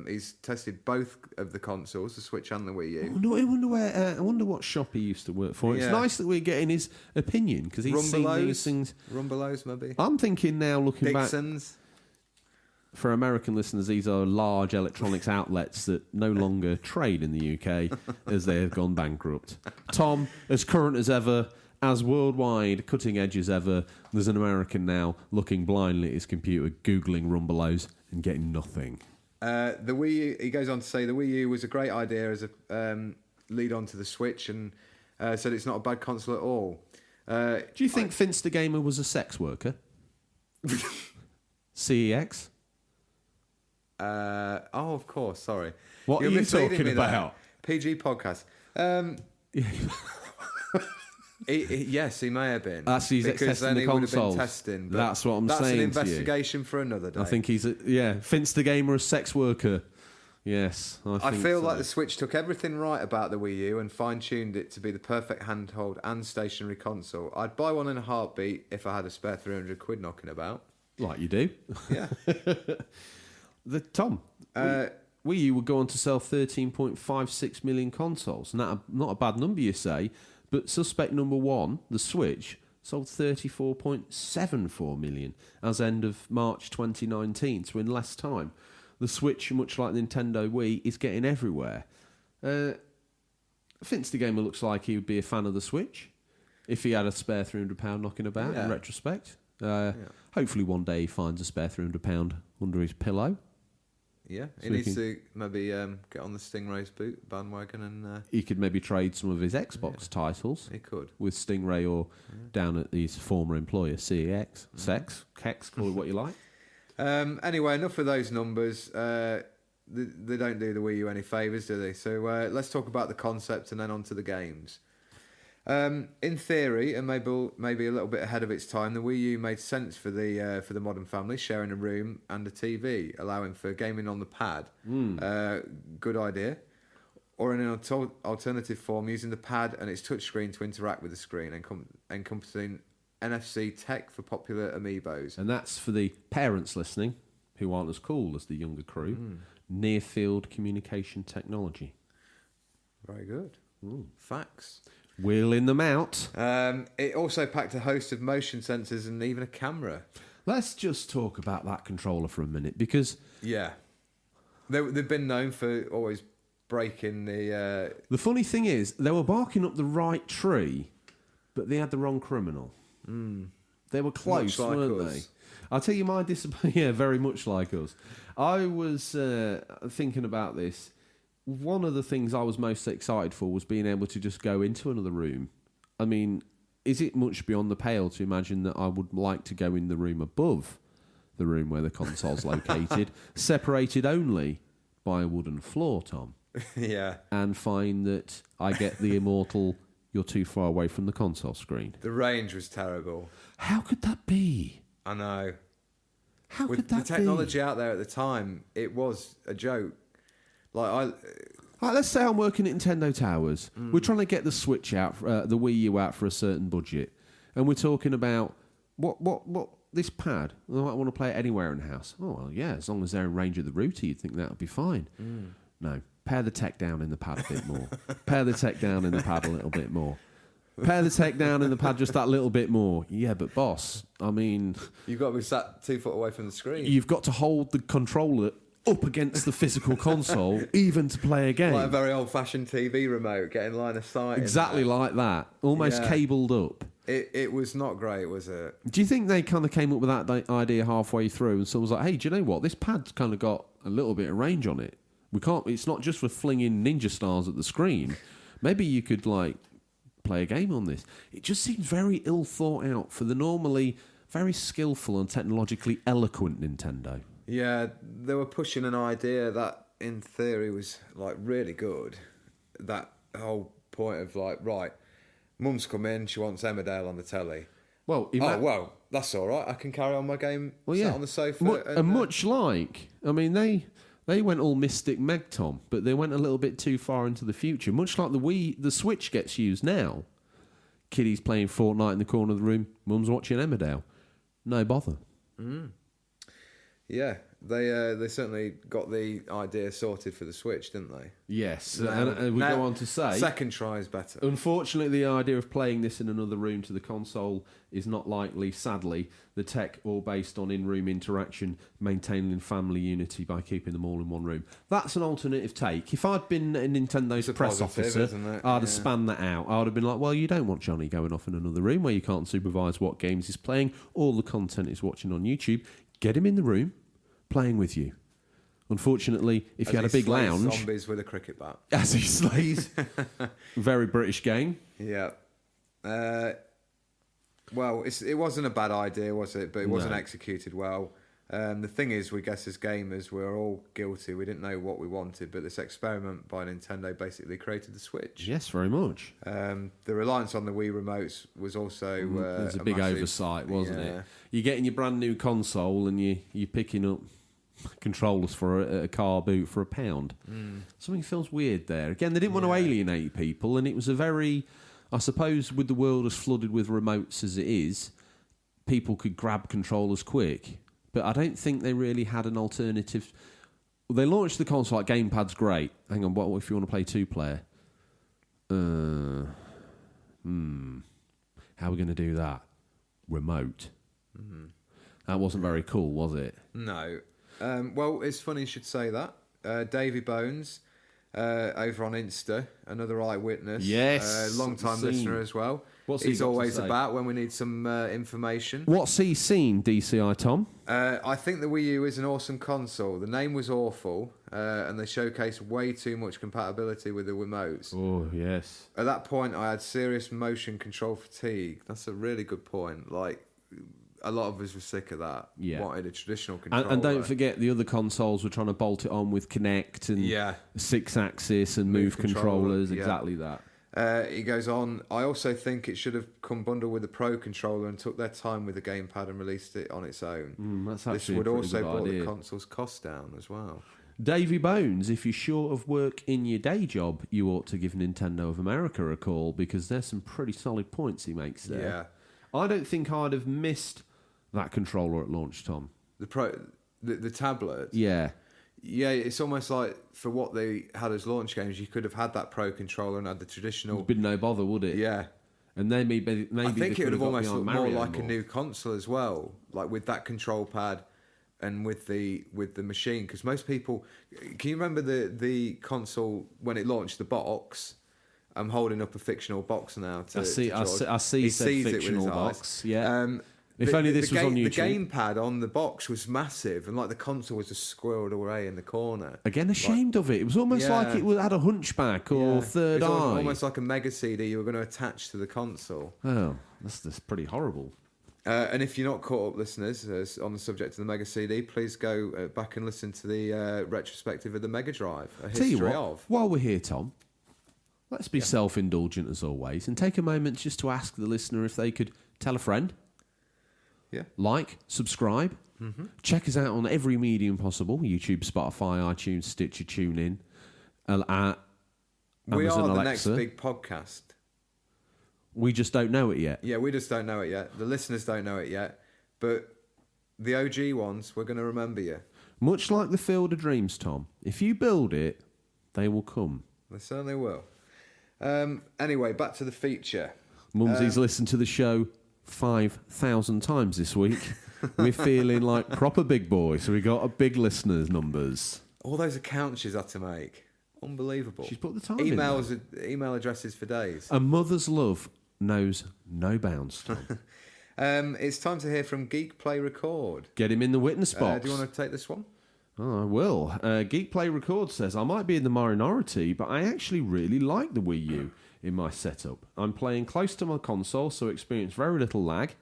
he's tested both of the consoles, the Switch and the Wii U. No, I wonder what shop he used to work for. It's nice that we're getting his opinion because he's seen these things. Rumbelows, maybe. I'm thinking now, looking Dixon's. back. For American listeners, these are large electronics outlets that no longer trade in the UK as they have gone bankrupt. Tom, as current as ever, as worldwide, cutting edge as ever, there's an American now looking blindly at his computer, Googling Rumbelows and getting nothing. The Wii U, he goes on to say the Wii U was a great idea as a lead on to the Switch and said it's not a bad console at all. Do you think Finster Gamer was a sex worker? CEX? Of course, sorry. What are you talking about? PG podcast. Yes, he may have been. That's he's because testing then the he consoles. would have been testing. That's what I'm saying. That's an investigation for another day. I think he's Finster Gamer, a sex worker. Yes, I feel like the Switch took everything right about the Wii U and fine-tuned it to be the perfect handheld and stationary console. I'd buy one in a heartbeat if I had a spare 300 quid knocking about. Like you do. Yeah. Tom, Wii U would go on to sell 13.56 million consoles. Not a bad number, you say, but suspect number one, the Switch, sold 34.74 million as end of March 2019, so in less time. The Switch, much like Nintendo Wii, is getting everywhere. Vince the Gamer looks like he would be a fan of the Switch if he had a spare £300 knocking about in retrospect. Hopefully one day he finds a spare £300 under his pillow. Yeah, he needs to maybe get on the Stingrays bandwagon and... he could maybe trade some of his Xbox titles. He could. With Stingray or down at his former employer, CEX. Sex, Kex, call it what you like. Anyway, enough of those numbers. They don't do the Wii U any favours, do they? So let's talk about the concept and then on to the games. In theory, and maybe a little bit ahead of its time, the Wii U made sense for the modern family, sharing a room and a TV, allowing for gaming on the pad. Good idea. Or in an alternative form, using the pad and its touchscreen to interact with the screen, encompassing NFC tech for popular amiibos. And that's for the parents listening, who aren't as cool as the younger crew. Near-field communication technology. Very good. Facts. Wheeling them out. It also packed a host of motion sensors and even a camera. Let's just talk about that controller for a minute, because... Yeah. They've been known for always breaking the... The funny thing is, they were barking up the right tree, but they had the wrong criminal. They were close, like weren't us. they? I'll tell you my disappointment. Yeah, very much like us. I was thinking about this. One of the things I was most excited for was being able to just go into another room. I mean, is it much beyond the pale to imagine that I would like to go in the room above the room where the console's located, separated only by a wooden floor, Tom? Yeah. And find that I get the immortal, you're too far away from the console screen. The range was terrible. How could that be? I know. How With could that be? the technology out there at the time, it was a joke. Like, let's say I'm working at Nintendo Towers. We're trying to get the Switch out, the Wii U out for a certain budget, and we're talking about what this pad. Well, I want to play it anywhere in the house. Oh well, yeah, as long as they're in range of the router, you'd think that would be fine. No, pare the tech down in the pad a bit more. Pare the tech down in the pad a little bit more. Pare the tech down in the pad just that little bit more. Yeah, but boss, I mean, you've got to be sat 2 foot away from the screen. You've got to hold the controller up against the physical console, even to play a game. Like a very old-fashioned TV remote, getting line of sight. Exactly like that. Almost cabled up. It was not great, was it? Do you think they kind of came up with that idea halfway through and someone was like, hey, do you know what? This pad's kind of got a little bit of range on it. It's not just for flinging ninja stars at the screen. Maybe you could, play a game on this. It just seems very ill thought out for the normally very skillful and technologically eloquent Nintendo. Yeah, they were pushing an idea that, in theory, was really good. That whole point of right, Mum's come in, she wants Emmerdale on the telly. Well, that's all right. I can carry on my game sat on the sofa. Much like, I mean, they went all Mystic Meg, Tom, but they went a little bit too far into the future. Much like the Switch gets used now. Kiddies playing Fortnite in the corner of the room. Mum's watching Emmerdale. No bother. Yeah, they certainly got the idea sorted for the Switch, didn't they? Yes, and we go on to say... Second try is better. Unfortunately, the idea of playing this in another room to the console is not likely, sadly. The tech all based on in-room interaction, maintaining family unity by keeping them all in one room. That's an alternative take. If I'd been a Nintendo's press officer, I'd have spanned that out. I would have been like, well, you don't want Johnny going off in another room where you can't supervise what games he's playing, all the content he's watching on YouTube. Get him in the room, playing with you. Unfortunately, if you had a big lounge... zombies with a cricket bat. As he slays. Very British game. Yeah. Well, it wasn't a bad idea, was it? But it wasn't executed well. The thing is, we guess as gamers, we're all guilty. We didn't know what we wanted, but this experiment by Nintendo basically created the Switch. Yes, very much. The reliance on the Wii remotes was also it was a big oversight, wasn't it? You're getting your brand new console and you're picking up controllers for a car boot for £1. Something feels weird there. Again, they didn't want to alienate people, and it was a very... I suppose with the world as flooded with remotes as it is, people could grab controllers quick. but I don't think they really had an alternative. Well, they launched the console like gamepad's great. Hang on, what if you want to play 2-player? How are we going to do that? Remote. Mm-hmm. That wasn't very cool, was it? No. Well, it's funny you should say that. Davy Bones, over on Insta, another eyewitness. Yes. Long-time listener as well. What's He's he got to always say? about when we need some information. What's he seen, DCI Tom? I think the Wii U is an awesome console. The name was awful, and they showcased way too much compatibility with the remotes. Oh, yes. At that point, I had serious motion control fatigue. That's a really good point. Like, a lot of us were sick of that. Yeah. Wanted a traditional controller. And don't forget, the other consoles were trying to bolt it on with Kinect and 6-axis and move controllers. Yeah. Exactly that. He goes on, I also think it should have come bundled with the Pro controller and took their time with the gamepad and released it on its own. That's This actually would a pretty also good brought idea. the console's cost down as well. Davy Bones, if you're short of work in your day job, you ought to give Nintendo of America a call because there's some pretty solid points he makes there. Yeah. I don't think I'd have missed that controller at launch, Tom. The tablet. Yeah. Yeah, it's almost like for what they had as launch games, you could have had that Pro controller and had the traditional. It'd been no bother, would it? Yeah. And then maybe I think it would have almost got looked behind more Mario like a new console as well, like with that control pad and with the machine. Because most people, can you remember the console when it launched, the box? I'm holding up a fictional box now. I see said fictional box. Yeah. If only this was on YouTube. The gamepad on the box was massive, and like the console was just squirreled away in the corner. Again, ashamed of it. It was almost like it had a hunchback or third it was eye. almost like a mega CD you were going to attach to the console. Oh, that's pretty horrible. And if you're not caught up, listeners, on the subject of the Mega CD, please go back and listen to the retrospective of the Mega Drive, a Tell you history what, of. while we're here, Tom, let's be self-indulgent as always and take a moment just to ask the listener if they could tell a friend. Yeah. Like, subscribe, check us out on every medium possible: YouTube, Spotify, iTunes, Stitcher, TuneIn, Amazon We are the Alexa. next big podcast. We just don't know it yet. Yeah, we just don't know it yet. The listeners don't know it yet. But the OG ones, we're going to remember you. Much like the Field of Dreams, Tom. If you build it, they will come. They certainly will. Anyway, back to the feature. Mumsy's listened to the show 5,000 times this week. We're feeling like proper big boys, so we got a big listeners' numbers. All those accounts she's had to make. Unbelievable. She's put the time in there. Email addresses for days. A mother's love knows no bounds, Tom. It's time to hear from Geek Play Record. Get him in the witness box. Do you want to take this one? Oh, I will. Geek Play Record says, I might be in the minority, but I actually really like the Wii U in my setup. I'm playing close to my console, so experience very little lag.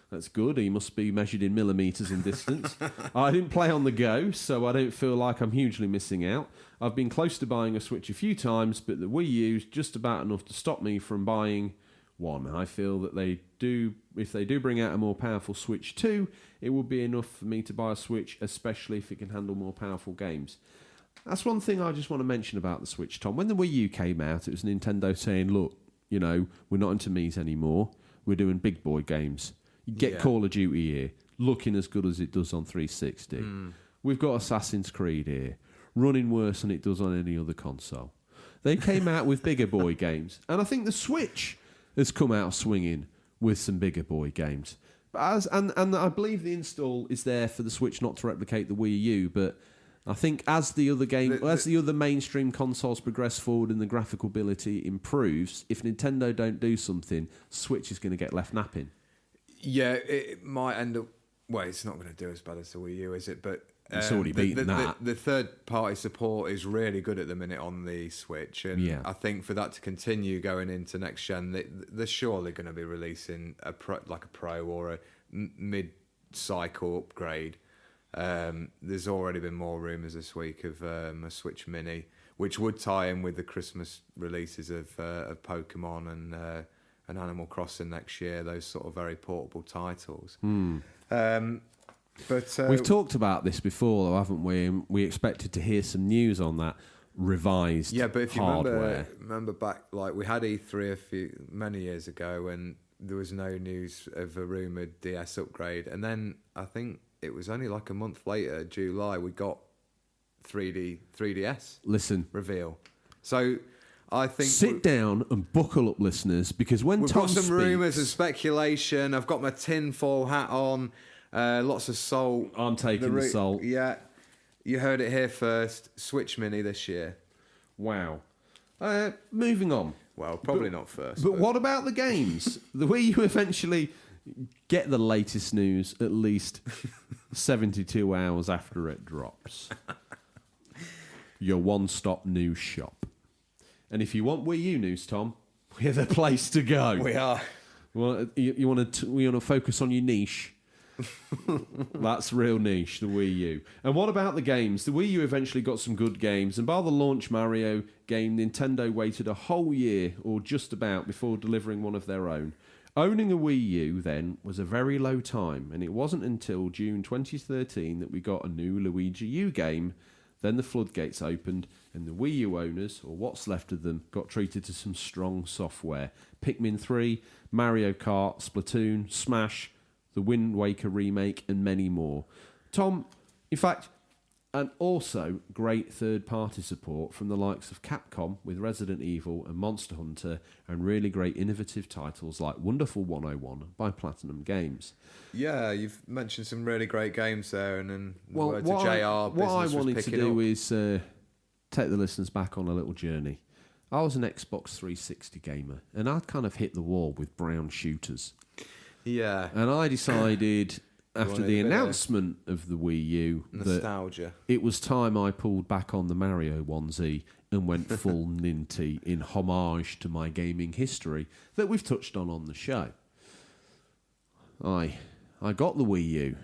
That's good. He must be measured in millimetres in distance. I didn't play on the go, so I don't feel like I'm hugely missing out. I've been close to buying a Switch a few times, but the Wii U's just about enough to stop me from buying one. I feel that if they do bring out a more powerful Switch 2, it will be enough for me to buy a Switch, especially if it can handle more powerful games. That's one thing I just want to mention about the Switch, Tom. When the Wii U came out, it was Nintendo saying, look, we're not into Mii's anymore. We're doing big boy games. You get Call of Duty here, looking as good as it does on 360. We've got Assassin's Creed here, running worse than it does on any other console. They came out with bigger boy games. And I think the Switch has come out swinging with some bigger boy games. But and I believe the install is there for the Switch not to replicate the Wii U, but I think as the other mainstream consoles progress forward and the graphical ability improves, if Nintendo don't do something, Switch is going to get left napping. Yeah, it might end up. Well, it's not going to do as bad as the Wii U, is it? But it's already beaten that. The third-party support is really good at the minute on the Switch, and I think for that to continue going into next gen, they're surely going to be releasing a Pro or a mid-cycle upgrade. There's already been more rumours this week of a Switch Mini, which would tie in with the Christmas releases of Pokemon and Animal Crossing next year. Those sort of very portable titles. But we've talked about this before, though, haven't we? And we expected to hear some news on that revised hardware. Yeah, but if you remember back, like we had E3 many years ago, and there was no news of a rumoured DS upgrade, and then I think it was only like a month later, July, we got 3DS Listen, reveal. So I think sit down and buckle up, listeners, because when we've Tom got some speaks, rumours and speculation. I've got my tinfoil hat on, lots of salt. I'm taking the salt. Yeah, you heard it here first. Switch Mini this year. Wow. Moving on. Well, probably not first. But what about the games? The way you eventually get the latest news at least 72 hours after it drops. Your one-stop news shop. And if you want Wii U news, Tom, we're the place to go. We are. Well, you want to focus on your niche. That's real niche, the Wii U. And what about the games? The Wii U eventually got some good games, and by the launch Mario game, Nintendo waited a whole year, or just about, before delivering one of their own. Owning a Wii U, then, was a very low time, and it wasn't until June 2013 that we got a new Luigi U game. Then the floodgates opened, and the Wii U owners, or what's left of them, got treated to some strong software. Pikmin 3, Mario Kart, Splatoon, Smash, the Wind Waker remake, and many more. Tom, in fact, and also great third-party support from the likes of Capcom with Resident Evil and Monster Hunter, and really great innovative titles like Wonderful 101 by Platinum Games. Yeah, you've mentioned some really great games there, and then the Well, words what of JR, I business was wanted to picking do up. is take the listeners back on a little journey. I was an Xbox 360 gamer, and I'd kind of hit the wall with brown shooters. Yeah, And I decided, after wanted the a bit of announcement of the Wii U, that nostalgia. it was time I pulled back on the Mario onesie and went full Ninty in homage to my gaming history that we've touched on the show. I got the Wii U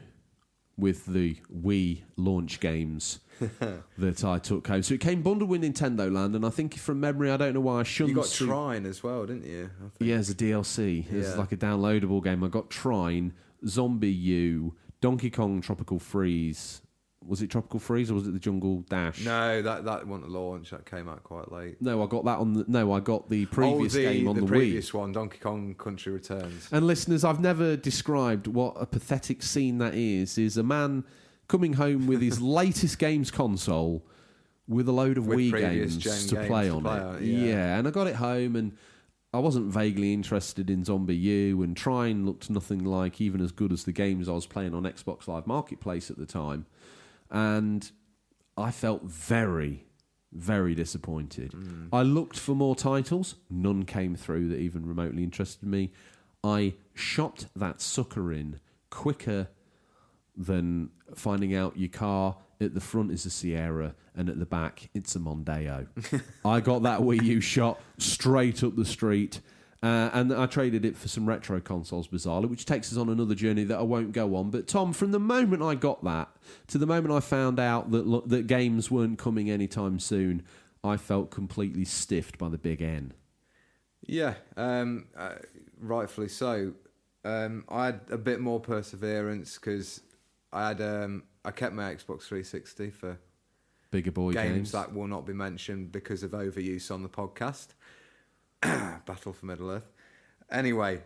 with the Wii launch games that I took home. So it came bundled with Nintendo Land, and I think from memory, I don't know why I shouldn't. You got Trine as well, didn't you? I think. Yeah, as a DLC. It's Yeah. like a downloadable game. I got Trine, Zombie U, Donkey Kong Tropical Freeze. Was it Tropical Freeze or was it the Jungle Dash? No, that wasn't a launch. That came out quite late. No, I got that on the... No, I got the previous game on the Wii. The previous one, Donkey Kong Country Returns. And listeners, I've never described what a pathetic scene that is a man coming home with his latest games console with a load of With Wii previous games gen to games play to on play it. on it, yeah. And I got it home, and I wasn't vaguely interested in Zombie U, and Trine looked nothing like even as good as the games I was playing on Xbox Live Marketplace at the time. And I felt very, very disappointed. I looked for more titles. None came through that even remotely interested me. I shopped that sucker in quicker than finding out your car at the front is a Sierra and at the back it's a Mondeo. I got that Wii U shot straight up the street. And I traded it for some retro consoles, bizarrely, which takes us on another journey that I won't go on. But Tom, from the moment I got that to the moment I found out that games weren't coming anytime soon, I felt completely stiffed by the big N. Yeah, rightfully so. I had a bit more perseverance because I kept my Xbox 360 for Bigger boy games. that will not be mentioned because of overuse on the podcast. Battle for Middle-earth. Anyway,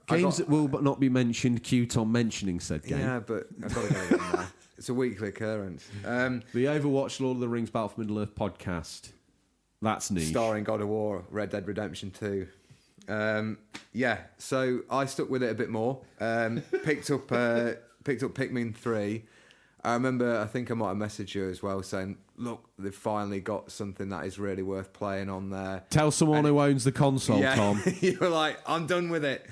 games that will but not be mentioned, cue Tom mentioning said game. Yeah, but I've got to go in there. It's a weekly occurrence. The Overwatch Lord of the Rings Battle for Middle-earth podcast. That's neat. Starring God of War, Red Dead Redemption 2. Yeah, so I stuck with it a bit more. Picked up Pikmin 3. I remember, I think I might have messaged you as well saying, look, they've finally got something that is really worth playing on there. Tell someone who owns the console, Yeah, Tom. you were like, I'm done with it.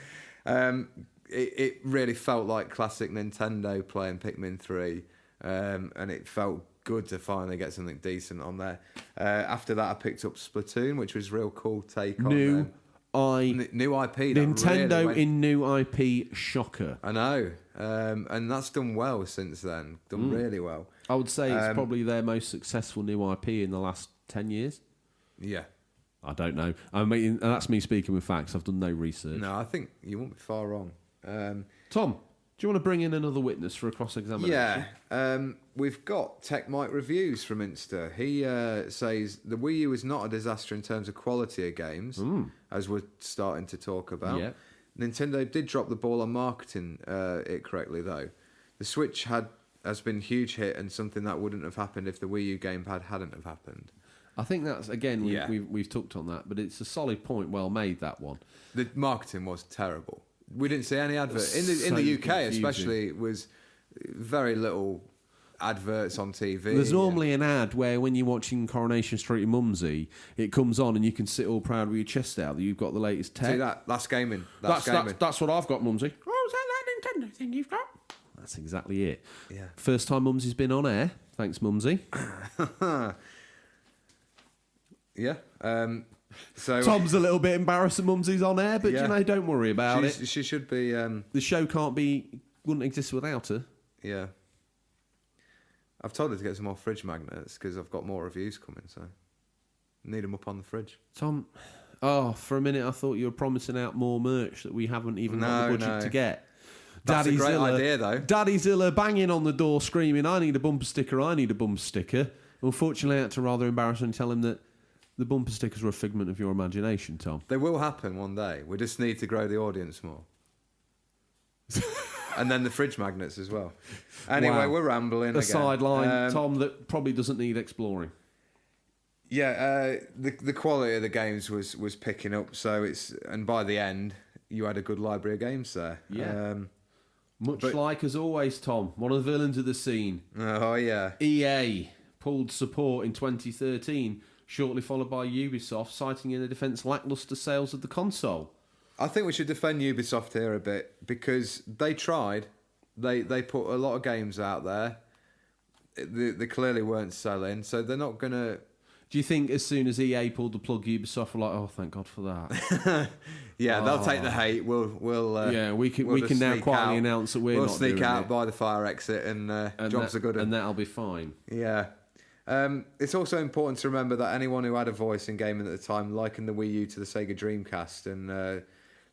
It really felt like classic Nintendo playing Pikmin 3. And it felt good to finally get something decent on there. After that, I picked up Splatoon, which was a real cool take on New them. New IP. Nintendo in new IP, shocker. I know. And that's done well since then. Done really well. I would say it's probably their most successful new IP in the last 10 years. Yeah. I don't know. I mean, and that's me speaking with facts. I've done no research. No, I think you won't be far wrong. Tom, do you want to bring in another witness for a cross-examination? Yeah. We've got Tech Mike Reviews from Insta. He says, the Wii U is not a disaster in terms of quality of games, as we're starting to talk about. Yeah. Nintendo did drop the ball on marketing it correctly, though. The Switch has been a huge hit and something that wouldn't have happened if the Wii U gamepad hadn't have happened. I think that's, again, we've talked on that, but it's a solid point, well made, that one. The marketing was terrible. We didn't see any advert. In the UK confusing. especially, it was very little adverts on TV. There's normally an ad where when you're watching Coronation Street and Mumsy, it comes on and you can sit all proud with your chest out that you've got the latest tech. See that's gaming. That's what I've got, Mumsy. Oh, is that Nintendo thing you've got? That's exactly it. Yeah. First time Mumsy's been on air. Thanks, Mumsy. Yeah. So Tom's a little bit embarrassed that Mumsy's on air, but don't worry about it. She should be. The show wouldn't exist without her. Yeah. I've told her to get some more fridge magnets because I've got more reviews coming, so need them up on the fridge. Tom, for a minute I thought you were promising out more merch that we haven't even got the budget to get. That's a great idea, though. Daddy Zilla banging on the door screaming, I need a bumper sticker, I need a bumper sticker. Unfortunately, I had to rather embarrassingly tell him that the bumper stickers were a figment of your imagination, Tom. They will happen one day. We just need to grow the audience more. And then the fridge magnets as well. Anyway, we're rambling again. A sideline, Tom, that probably doesn't need exploring. Yeah, the quality of the games was picking up. And by the end, you had a good library of games there. Yeah. Much like as always, Tom, one of the villains of the scene. Oh yeah. EA pulled support in 2013, shortly followed by Ubisoft, citing in the defence lacklustre sales of the console. I think we should defend Ubisoft here a bit because they tried. They put a lot of games out there. They clearly weren't selling, so they're not going to... Do you think as soon as EA pulled the plug, Ubisoft were like, oh, thank God for that? Yeah, they'll take the hate. We'll we can now quietly announce that we'll not sneak out it. by the fire exit and jobs are good. And that'll be fine. Yeah. It's also important to remember that anyone who had a voice in gaming at the time likened the Wii U to the Sega Dreamcast, and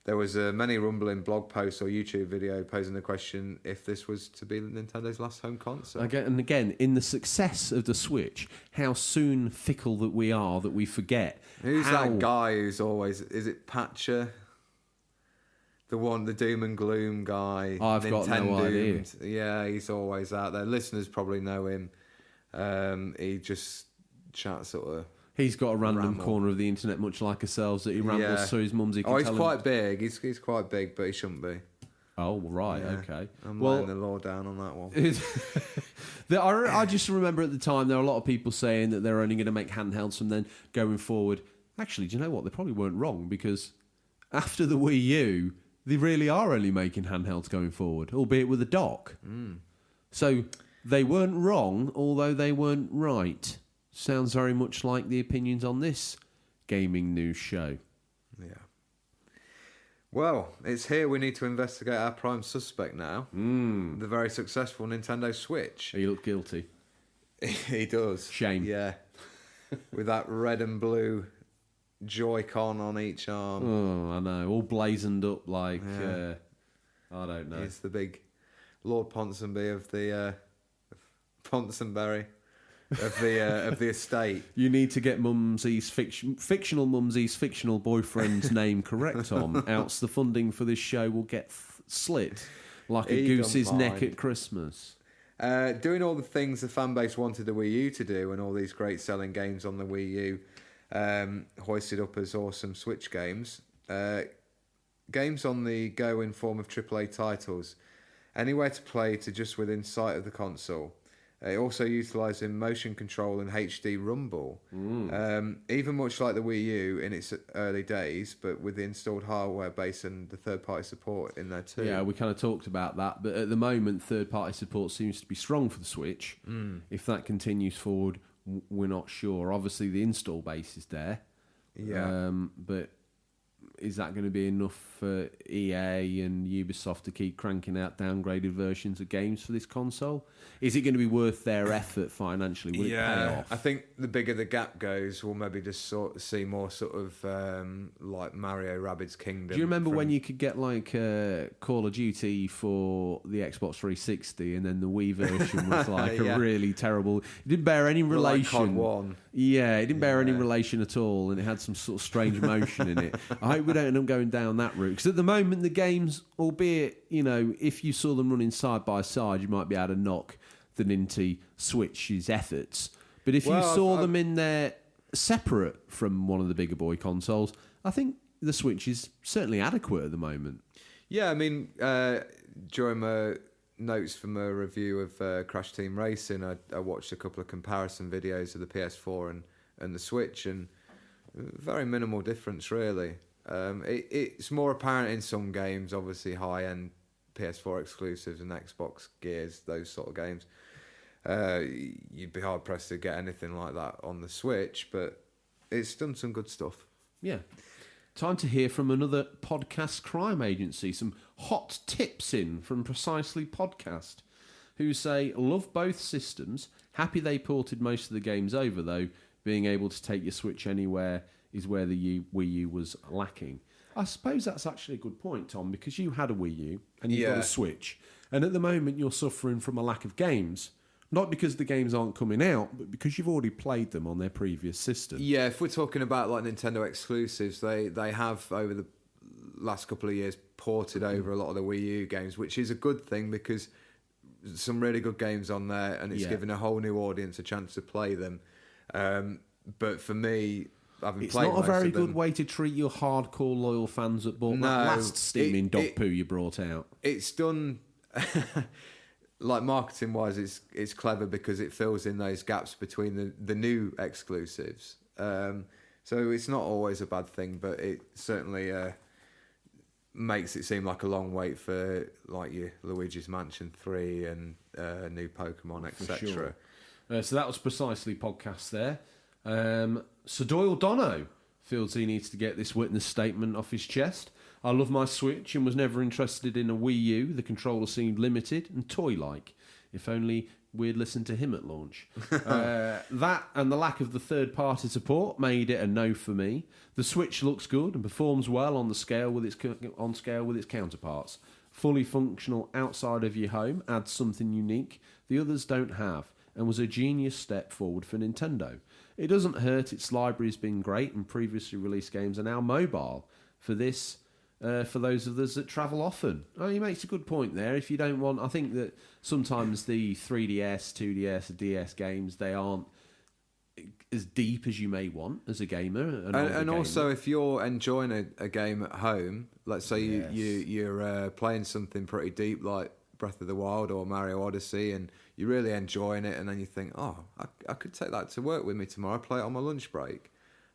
there was many rumbling blog posts or YouTube video posing the question if this was to be Nintendo's last home console. Again, in the success of the Switch, how soon fickle that we are that we forget. Who's that guy who's always... Is it Patcher? The doom and gloom guy. I've got no idea. Yeah, he's always out there. Listeners probably know him. He just chats sort of... He's got a random corner of the internet, much like ourselves, that he rambles through his mumsy. He's quite big. He's quite big, but he shouldn't be. Oh, right, Yeah. Okay. I'm laying the law down on that one. I just remember at the time there were a lot of people saying that they're only going to make handhelds from then going forward. Actually, do you know what? They probably weren't wrong, because after the Wii U, they really are only making handhelds going forward, albeit with a dock. So they weren't wrong, although they weren't right. Sounds very much like the opinions on this gaming news show. Yeah. Well, it's here we need to investigate our prime suspect now. The very successful Nintendo Switch. He looked guilty. He does. Shame. Yeah. With that red and blue Joy-Con on each arm. Oh, I know. All blazoned up like... I don't know. He's the big Lord Ponsonby of the... Ponsonbury. Of the estate. You need to get Mumsy's fictional Mumsy's fictional boyfriend's name correct, Tom. Else the funding for this show will get slit like a goose's neck at Christmas. Doing all the things the fan base wanted the Wii U to do, and all these great selling games on the Wii U, hoisted up as awesome Switch games. Games on the go in form of AAA titles, anywhere to play to just within sight of the console. It also utilising motion control and HD rumble, even much like the Wii U in its early days, but with the installed hardware base and the third-party support in there too. Yeah, we kind of talked about that, but at the moment, third-party support seems to be strong for the Switch. If that continues forward, we're not sure. Obviously, the install base is there, but is that going to be enough for EA and Ubisoft to keep cranking out downgraded versions of games for this console? Is it going to be worth their effort financially? Will it pay off? I think the bigger the gap goes, we'll maybe just see more sort of like Mario Rabbids Kingdom. Do you remember when you could get like Call of Duty for the Xbox 360 and then the Wii version was like a really terrible... It didn't bear any relation. Like COD 1. Yeah, it didn't bear any relation at all, and it had some sort of strange motion in it. I don't end up going down that route. Because at the moment, the games, albeit, if you saw them running side by side, you might be able to knock the Ninty Switch's efforts. But if you saw them in there separate from one of the bigger boy consoles, I think the Switch is certainly adequate at the moment. Yeah, I mean, during my notes from a review of Crash Team Racing, I watched a couple of comparison videos of the PS4 and the Switch, and very minimal difference, really. It's more apparent in some games, obviously high-end PS4 exclusives and Xbox Gears, those sort of games. You'd be hard-pressed to get anything like that on the Switch, but it's done some good stuff. Yeah. Time to hear from another podcast crime agency, some hot tips in from Precisely Podcast, who say, love both systems, happy they ported most of the games over, though being able to take your Switch anywhere is where the Wii U was lacking. I suppose that's actually a good point, Tom, because you had a Wii U and you've got a Switch, and at the moment you're suffering from a lack of games. Not because the games aren't coming out, but because you've already played them on their previous system. Yeah, if we're talking about like Nintendo exclusives, they have over the last couple of years ported over a lot of the Wii U games, which is a good thing because some really good games on there, and it's given a whole new audience a chance to play them. But for me, it's not a very good way to treat your hardcore loyal fans that bought that last steaming dog poo you brought out. It's done. Like marketing wise, it's clever because it fills in those gaps between the new exclusives. So it's not always a bad thing, but it certainly makes it seem like a long wait for like your Luigi's Mansion 3 and new Pokemon, etc. Sure. So that was Precisely Podcast there. Sir Doyle Dono feels he needs to get this witness statement off his chest. I love my Switch and was never interested in a Wii U. The controller seemed limited and toy-like. If only we'd listened to him at launch. That and the lack of the third-party support made it a no for me. The Switch looks good and performs well on scale with its counterparts. Fully functional outside of your home adds something unique the others don't have, and was a genius step forward for Nintendo. It doesn't hurt its library's been great, and previously released games are now mobile. For this. For those of us that travel often. Oh, he makes a good point there. If you don't want... I think that sometimes the 3DS, 2DS, DS games, they aren't as deep as you may want as a gamer. And also, if you're enjoying a game at home, let's say you're playing something pretty deep like Breath of the Wild or Mario Odyssey, and you're really enjoying it, and then you think, oh, I could take that to work with me tomorrow, play it on my lunch break.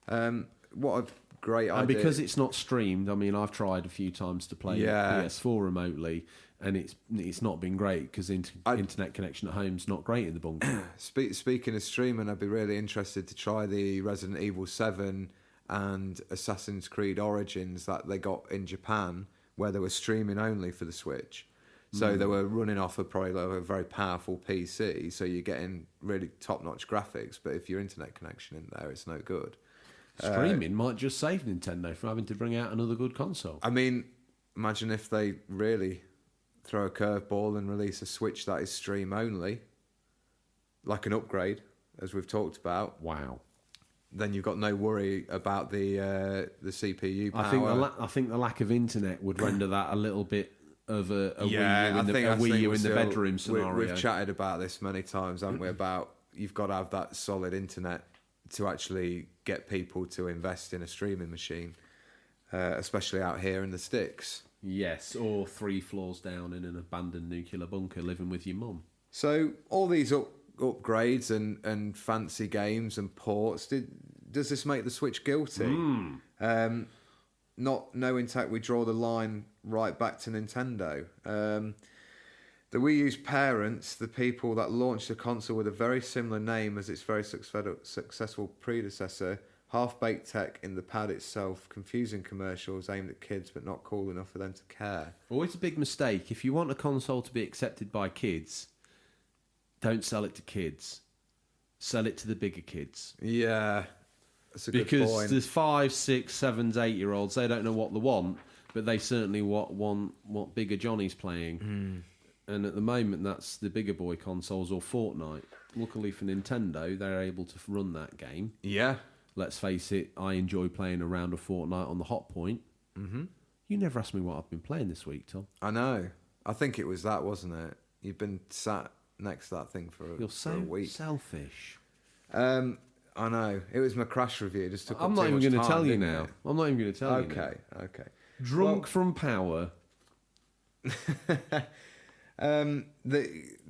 What a great idea. And because it's not streamed, I mean, I've tried a few times to play PS4 remotely, and it's not been great because internet connection at home's not great in the bunker. Speaking of streaming, I'd be really interested to try the Resident Evil 7 and Assassin's Creed Origins that they got in Japan, where they were streaming only for the Switch. So they were running off a very powerful PC, so you're getting really top-notch graphics, but if your internet connection in there, it's no good. Streaming might just save Nintendo from having to bring out another good console. I mean, imagine if they really throw a curveball and release a Switch that is stream only, like an upgrade, as we've talked about. Wow. Then you've got no worry about the CPU power. I think the lack of internet would render that a little bit of a Wii U in the bedroom scenario. We've chatted about this many times, haven't we? About you've got to have that solid internet to actually get people to invest in a streaming machine, especially out here in the sticks. Yes, or 3 floors down in an abandoned nuclear bunker living with your mum. So all these upgrades and fancy games and ports, does this make the Switch guilty? Not knowing tech, we draw the line right back to Nintendo. The Wii U's parents, the people that launched the console with a very similar name as its very successful predecessor, half-baked tech in the pad itself, confusing commercials aimed at kids but not cool enough for them to care. Always a big mistake. If you want a console to be accepted by kids, don't sell it to kids. Sell it to the bigger kids. Yeah, that's a good point. Because there's 5, 6, 7, 8-year-olds, they don't know what they want, but they certainly want what bigger Johnny's playing. And at the moment, that's the bigger boy consoles or Fortnite. Luckily for Nintendo, they're able to run that game. Yeah. Let's face it, I enjoy playing a round of Fortnite on the Hot Point. Mm-hmm. You never asked me what I've been playing this week, Tom. I know. I think it was that, wasn't it? You've been sat next to that thing for a week. Selfish. I know. It was my Crash review. Just took I'm up not too even much going to time, tell you didn't now. it? I'm not even going to tell you now. Okay. Drunk from power.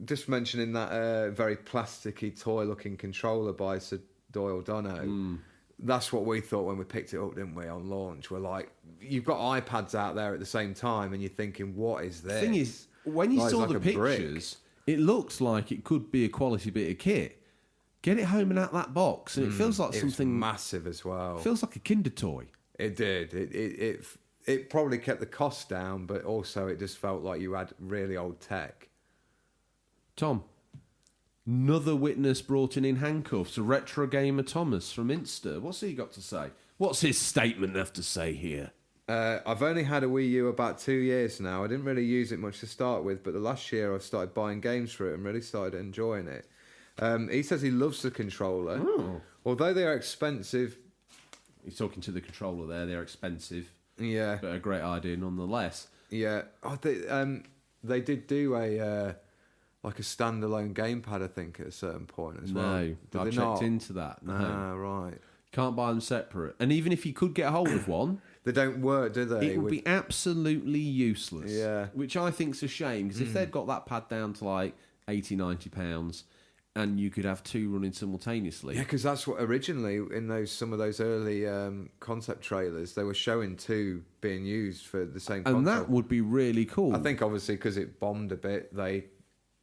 Just mentioning that very plasticky toy-looking controller by Sir Doyle Dono. That's what we thought when we picked it up, didn't we, on launch? We're like, you've got iPads out there at the same time, and you're thinking, what is this? The thing is, when you Like, saw it's the like a brick. pictures, it looks like it could be a quality bit of kit. Get it home and out that box, and it feels like It something was massive as well. Feels like a Kinder toy. It did. It probably kept the cost down, but also it just felt like you had really old tech. Tom, another witness brought in handcuffs. A retro gamer Thomas from Insta. What's he got to say? What's his statement have to say here? I've only had a Wii U about 2 years now. I didn't really use it much to start with, but the last year I've started buying games for it and really started enjoying it. He says he loves the controller. Oh. Although they are expensive. He's talking to the controller there. They're expensive. Yeah. But a great idea nonetheless. Yeah. Oh, they did do a standalone gamepad, I think, at a certain point as well. No, I checked into that. No. Ah, right. Can't buy them separate. And even if you could get hold of one, they don't work, do they? it would be absolutely useless. Yeah. Which I think's a shame, because if they'd got that pad down to like 80, 90 pounds, and you could have two running simultaneously. Yeah, because that's what originally in some of those early concept trailers, they were showing two being used for the same console. And that would be really cool. I think obviously because it bombed a bit, they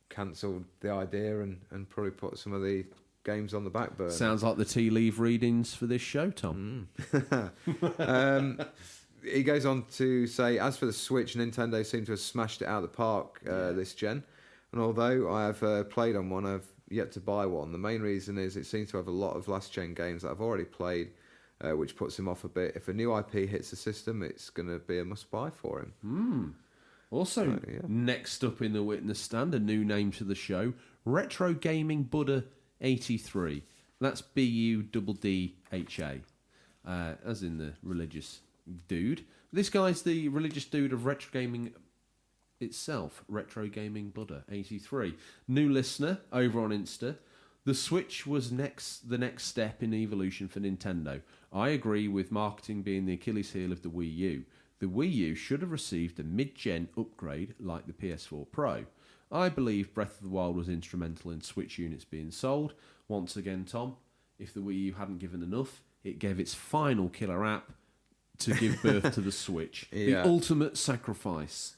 cancelled the idea and probably put some of the games on the back burner. Sounds like the tea leaf readings for this show, Tom. He goes on to say, as for the Switch, Nintendo seem to have smashed it out of the park this gen. And although I have played on one, I've yet to buy one. The main reason is it seems to have a lot of last gen games that I've already played, which puts him off a bit. If a new IP hits the system, it's going to be a must buy for him. Also, next up in the witness stand, a new name to the show, Retro Gaming Buddha 83. That's Buddha, as in the religious dude. This guy's the religious dude of retro gaming itself, Retro Gaming Buddha 83. New listener over on Insta. The Switch was the next step in evolution for Nintendo. I agree with marketing being the Achilles heel of the Wii U. The Wii U should have received a mid-gen upgrade like the PS4 Pro. I believe Breath of the Wild was instrumental in Switch units being sold. Once again, Tom, if the Wii U hadn't given enough, it gave its final killer app to give birth to the Switch. Yeah. The ultimate sacrifice.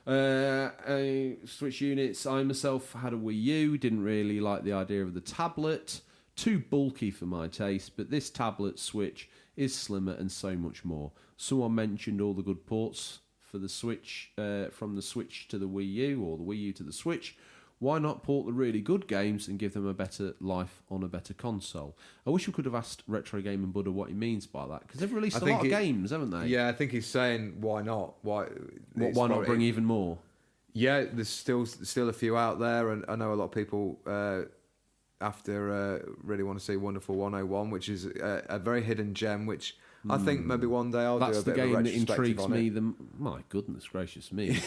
Switch units. I myself had a Wii U, didn't really like the idea of the tablet. Too bulky for my taste, but this tablet Switch is slimmer and so much more. Someone mentioned all the good ports for the Switch, from the Switch to the Wii U, or the Wii U to the Switch. Why not port the really good games and give them a better life on a better console? I wish we could have asked Retro Gaming Buddha what he means by that, because they've released a lot of games, haven't they? Yeah, I think he's saying, why not? Why not bring even more? Yeah, there's still a few out there, and I know a lot of people really want to see Wonderful 101, which is a very hidden gem, which I think maybe one day I'll do a bit of a retrospective on it. That's the game that intrigues me. My goodness gracious me!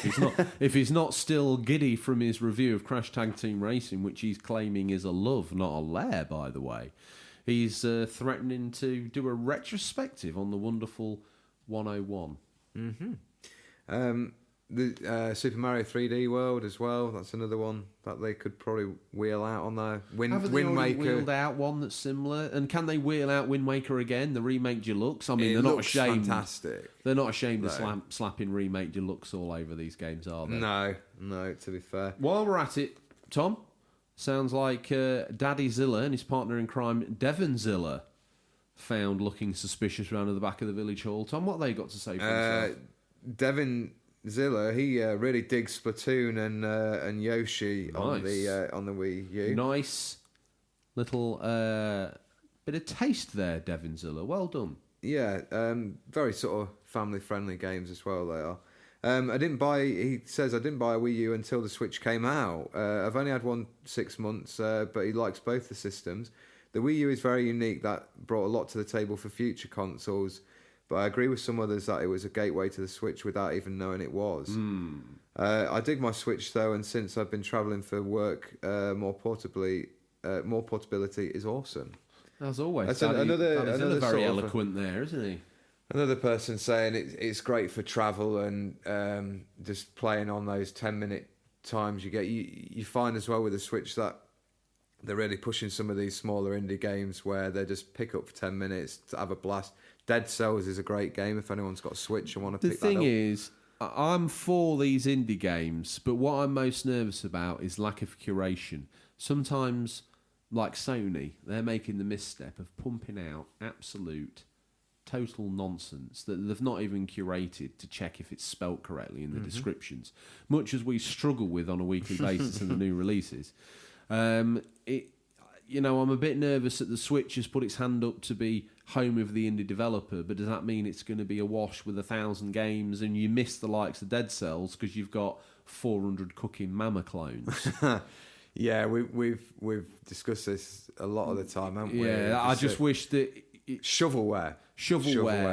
If he's not still giddy from his review of Crash Tag Team Racing, which he's claiming is a love, not a lair, by the way, he's threatening to do a retrospective on the Wonderful 101. Mm-hmm. The Super Mario 3D World as well. That's another one that they could probably wheel out on their Wind Waker. Wheeled out one that's similar, and can they wheel out Wind Waker again? The remake deluxe. I mean, it they're not ashamed. Fantastic. They're not ashamed of slapping remake deluxe all over these games, are they? No. To be fair, while we're at it, Tom, sounds like Daddy Zilla and his partner in crime, Devon Zilla, found looking suspicious around the back of the village hall. Tom, what they got to say for themselves? Devon Zilla, he really digs Splatoon and Yoshi on the Wii U. Nice little bit of taste there, Devon Zilla. Well done. Yeah, very sort of family-friendly games as well. They are. He says I didn't buy a Wii U until the Switch came out. I've only had one 6 months, but he likes both the systems. The Wii U is very unique. That brought a lot to the table for future consoles. But I agree with some others that it was a gateway to the Switch without even knowing it was. I dig my Switch though, and since I've been travelling for work, more portability is awesome. As always, That's Daddy, another very sort of eloquent there, isn't he? Another person saying it's great for travel and just playing on those 10-minute times you get. You find as well with the Switch that they're really pushing some of these smaller indie games where they just pick up for 10 minutes to have a blast. Dead Cells is a great game if anyone's got a Switch and want to pick that up. The thing is, I'm for these indie games, but what I'm most nervous about is lack of curation. Sometimes, like Sony, they're making the misstep of pumping out absolute total nonsense that they've not even curated to check if it's spelt correctly in the descriptions, much as we struggle with on a weekly basis in the new releases. I'm a bit nervous that the Switch has put its hand up to be home of the indie developer, but does that mean it's going to be awash with 1,000 games and you miss the likes of Dead Cells because you've got 400 cooking Mama clones? Yeah, we've discussed this a lot of the time, haven't we? Yeah, I just wish that... Shovelware.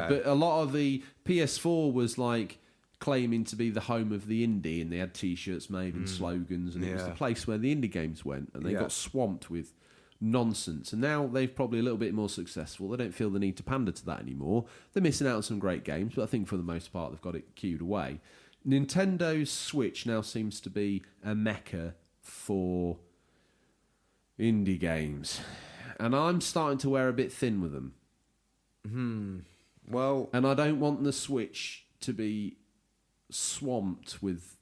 But a lot of the PS4 was like claiming to be the home of the indie, and they had T-shirts made and slogans, and it was the place where the indie games went, and they got swamped with nonsense. And now they've probably a little bit more successful. They don't feel the need to pander to that anymore. They're missing out on some great games, but I think for the most part they've got it queued away. Nintendo's Switch now seems to be a mecca for indie games, and I'm starting to wear a bit thin with them. Well, and I don't want the Switch to be swamped with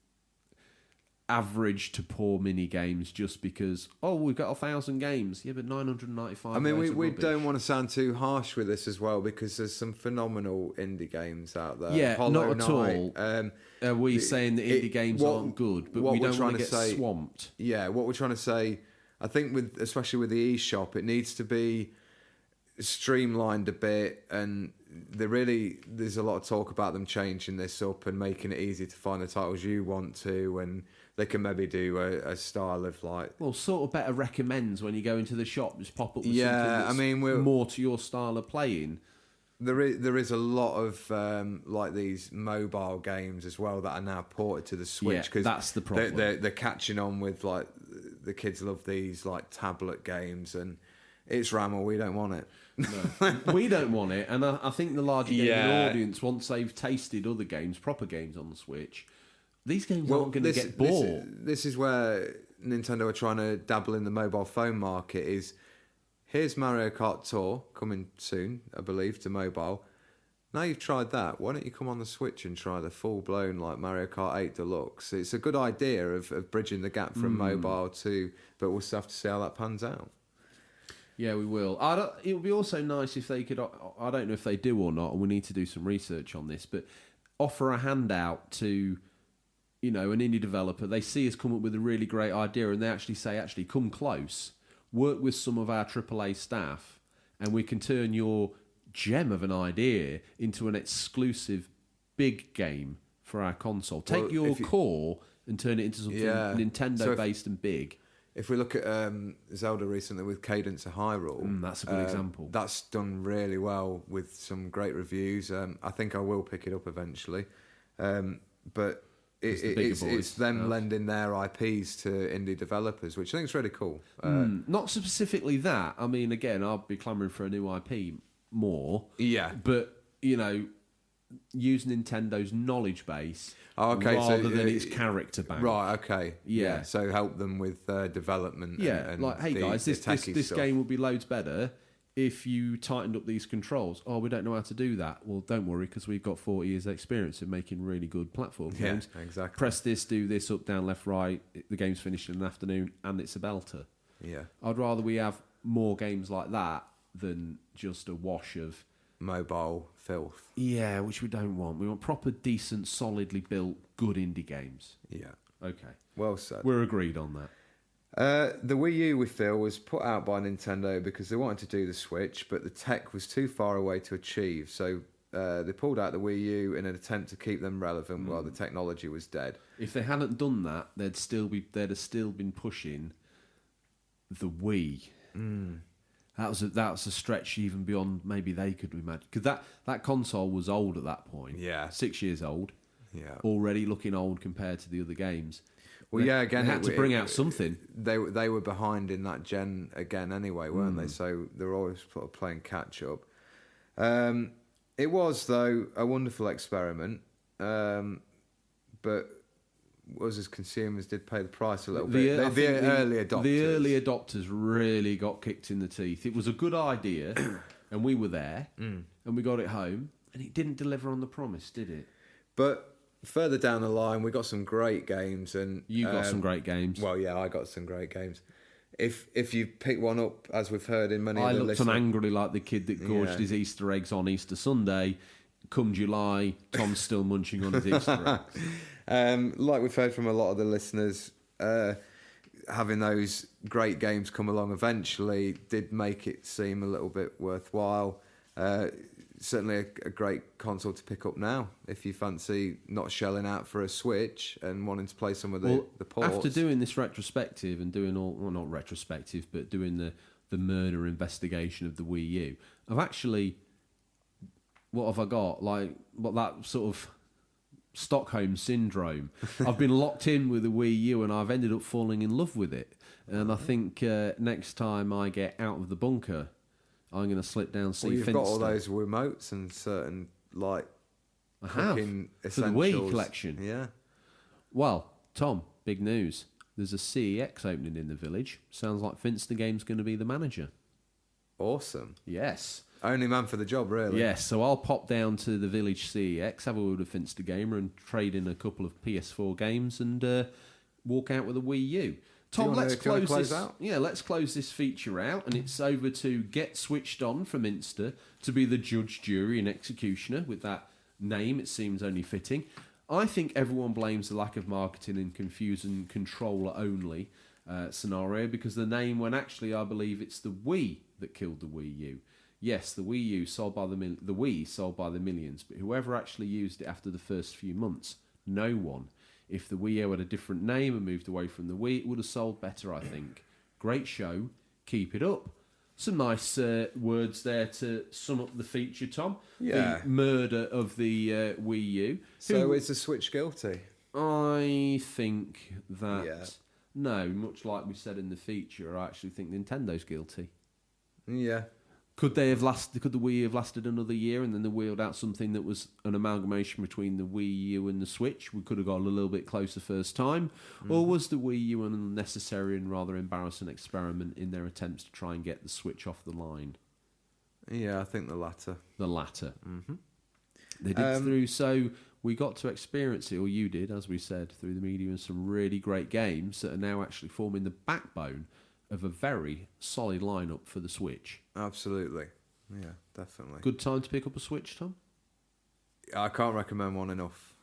average to poor mini games just because we've got 1,000 games. Yeah, but 995. I mean, we don't want to sound too harsh with this as well because there's some phenomenal indie games out there. Yeah, Hollow not at Knight, all. Are we saying that indie games aren't good, but we don't want to get swamped? Yeah, what we're trying to say, I think especially with the eShop, it needs to be streamlined a bit, and there's a lot of talk about them changing this up and making it easy to find the titles you want to, and they can maybe do a style of like... Well, sort of better recommends when you go into the shop, just pop up with something that's more to your style of playing. There is a lot of like these mobile games as well that are now ported to the Switch. Yeah, that's the problem. They're catching on with, like, the kids love these like tablet games, and it's Ramble, we don't want it. No, we don't want it, and I think the larger gaming audience, once they've tasted other games, proper games on the Switch, these games aren't going to get bored. This is where Nintendo are trying to dabble in the mobile phone market. Here's Mario Kart Tour coming soon, I believe, to mobile. Now you've tried that, why don't you come on the Switch and try the full-blown like Mario Kart 8 Deluxe? It's a good idea of bridging the gap from mobile to, but we'll still have to see how that pans out. Yeah, we will. It would be also nice if they could, I don't know if they do or not, and we need to do some research on this, but offer a handout to, an indie developer. They see us come up with a really great idea, and they actually say, come close, work with some of our AAA staff, and we can turn your gem of an idea into an exclusive big game for our console. Take your core and turn it into something Nintendo-based and big. If we look at Zelda recently with Cadence of Hyrule... that's a good example. That's done really well with some great reviews. I think I will pick it up eventually. But it's them lending their IPs to indie developers, which I think is really cool. Not specifically that. I mean, again, I'll be clamouring for a new IP more. Yeah. But, use Nintendo's knowledge base rather than its character bank. Right, okay. Yeah. So help them with development. Yeah, and like, hey guys, this game would be loads better if you tightened up these controls. Oh, we don't know how to do that. Well, don't worry, because we've got 40 years experience in making really good platform games. Yeah, exactly. Press this, do this, up, down, left, right. The game's finished in an afternoon, and it's a belter. Yeah. I'd rather we have more games like that than just a wash of mobile filth. Yeah, which we don't want. We want proper, decent, solidly built, good indie games. Yeah. Okay. Well said. We're agreed on that. The Wii U, we feel, was put out by Nintendo because they wanted to do the Switch, but the tech was too far away to achieve. So they pulled out the Wii U in an attempt to keep them relevant while the technology was dead. If they hadn't done that, they'd have still been pushing the Wii. That was a stretch even beyond maybe they could imagine. Because that console was old at that point. Yeah. 6 years old. Yeah. Already looking old compared to the other games. Well, again, they had to bring out something. They were behind in that gen again anyway, weren't they? So they were always sort of playing catch up. It was, though, a wonderful experiment, but us as consumers did pay the price a little bit. The early adopters. The early adopters really got kicked in the teeth. It was a good idea, and we were there, and we got it home, and it didn't deliver on the promise, did it? But further down the line, we got some great games, and you got some great games. Well, yeah, I got some great games. If you pick one up, as we've heard in many I of the looked on angrily like the kid that gorged his Easter eggs on Easter Sunday. Come July, Tom's still munching on his Easter eggs. Like we've heard from a lot of the listeners, having those great games come along eventually did make it seem a little bit worthwhile. Certainly a great console to pick up now if you fancy not shelling out for a Switch and wanting to play some of the ports. After doing this retrospective and doing not retrospective, but doing the murder investigation of the Wii U, I've actually, what have I got? Like, what that sort of Stockholm syndrome. I've been locked in with the Wii U and I've ended up falling in love with it. And I think next time I get out of the bunker, I'm going to slip down see Finster. Finster. Got all those remotes and certain, like, I have, for the Wii collection. Yeah. Well, Tom, big news. There's a CEX opening in the village. Sounds like Finster Game's going to be the manager. Awesome. Yes. Only man for the job, really. Yes, so I'll pop down to the village CEX, have a word with Finster Gamer and trade in a couple of PS4 games and walk out with a Wii U. Tom, let's close this out. Yeah, let's close this feature out, and it's over to Get Switched On from Insta to be the judge, jury, and executioner. With that name, it seems only fitting. I think everyone blames the lack of marketing and confusion controller only scenario because the name, when actually I believe it's the Wii that killed the Wii U. Yes, the Wii U sold by the Wii sold by the millions, but whoever actually used it after the first few months, no one. If the Wii U had a different name and moved away from the Wii, it would have sold better, I think. Great show. Keep it up. Some nice words there to sum up the feature, Tom. Yeah. The murder of the Wii U. So is the Switch guilty? I think that... Yeah. No, much like we said in the feature, I actually think Nintendo's guilty. Yeah. Could the Wii have lasted another year and then they wheeled out something that was an amalgamation between the Wii U and the Switch? We could have got a little bit closer first time. Or was the Wii U an unnecessary and rather embarrassing experiment in their attempts to try and get the Switch off the line? Yeah, I think the latter. The latter. Mm-hmm. They did through, so we got to experience it, or you did, as we said, through the media and some really great games that are now actually forming the backbone of a very solid lineup for the Switch. Absolutely. Yeah, definitely. Good time to pick up a Switch, Tom? I can't recommend one enough.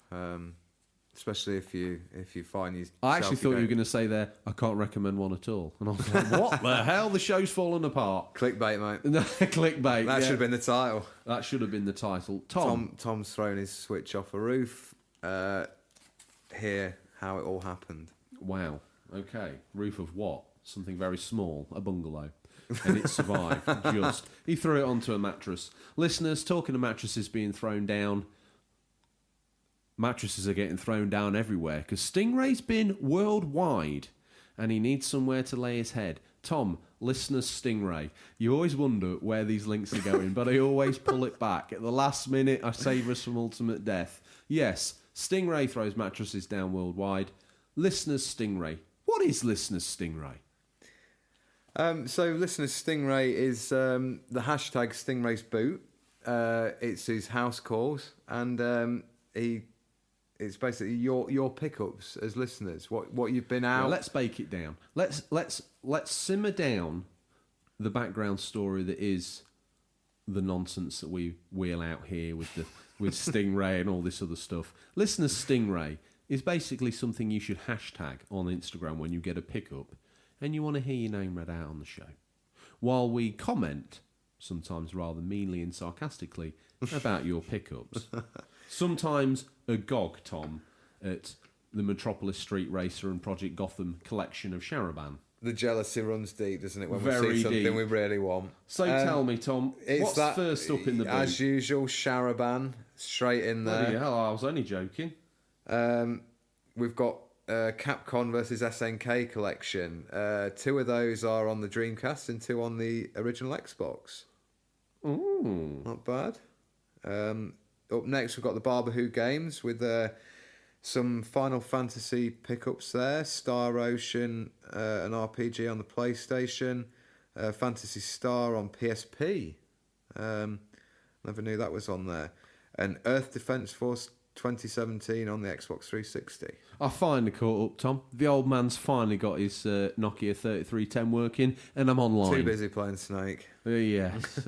Especially if you find you. I actually thought you were going to say there, I can't recommend one at all. And I was like, what the hell? The show's fallen apart. Clickbait, mate. No, clickbait. That should have been the title. That should have been the title. Tom's thrown his Switch off a roof. Hear how it all happened. Wow. Okay. Roof of what? Something very small. A bungalow. And it survived. He threw it onto a mattress. Listeners, talking of mattresses being thrown down, mattresses are getting thrown down everywhere because Stingray's been worldwide and he needs somewhere to lay his head. Tom, listeners, Stingray, you always wonder where these links are going, but I always pull it back. At the last minute, I save us from ultimate death. Yes, Stingray throws mattresses down worldwide. Listeners, Stingray. What is Listeners, Stingray? So Listeners, Stingray is the hashtag Stingray's boot. It's his house calls, and it's basically your pickups as listeners. What you've been out. Well, let's bake it down. Let's simmer down the background story that is the nonsense that we wheel out here with Stingray and all this other stuff. Listeners, Stingray is basically something you should hashtag on Instagram when you get a pickup and you want to hear your name read out on the show, while we comment, sometimes rather meanly and sarcastically, about your pickups. Sometimes agog, Tom, at the Metropolis Street Racer and Project Gotham collection of Sharaban. the jealousy runs deep, doesn't it? When Very we see something deep. we really want. So tell me, Tom, what's first up in the boot? As usual, Sharaban, straight in there. Bloody hell, I was only joking. We've got Capcom versus SNK collection. 2 of those are on the Dreamcast and 2 on the original Xbox. Ooh. Not bad. Up next, we've got the Barberhoo games with some Final Fantasy pickups there. Star Ocean, an RPG on the PlayStation. Fantasy Star on PSP. Never knew that was on there. And Earth Defense Force 2017 on the Xbox 360. I finally caught up, Tom. The old man's finally got his Nokia 3310 working, and I'm online. Too busy playing Snake. Yes.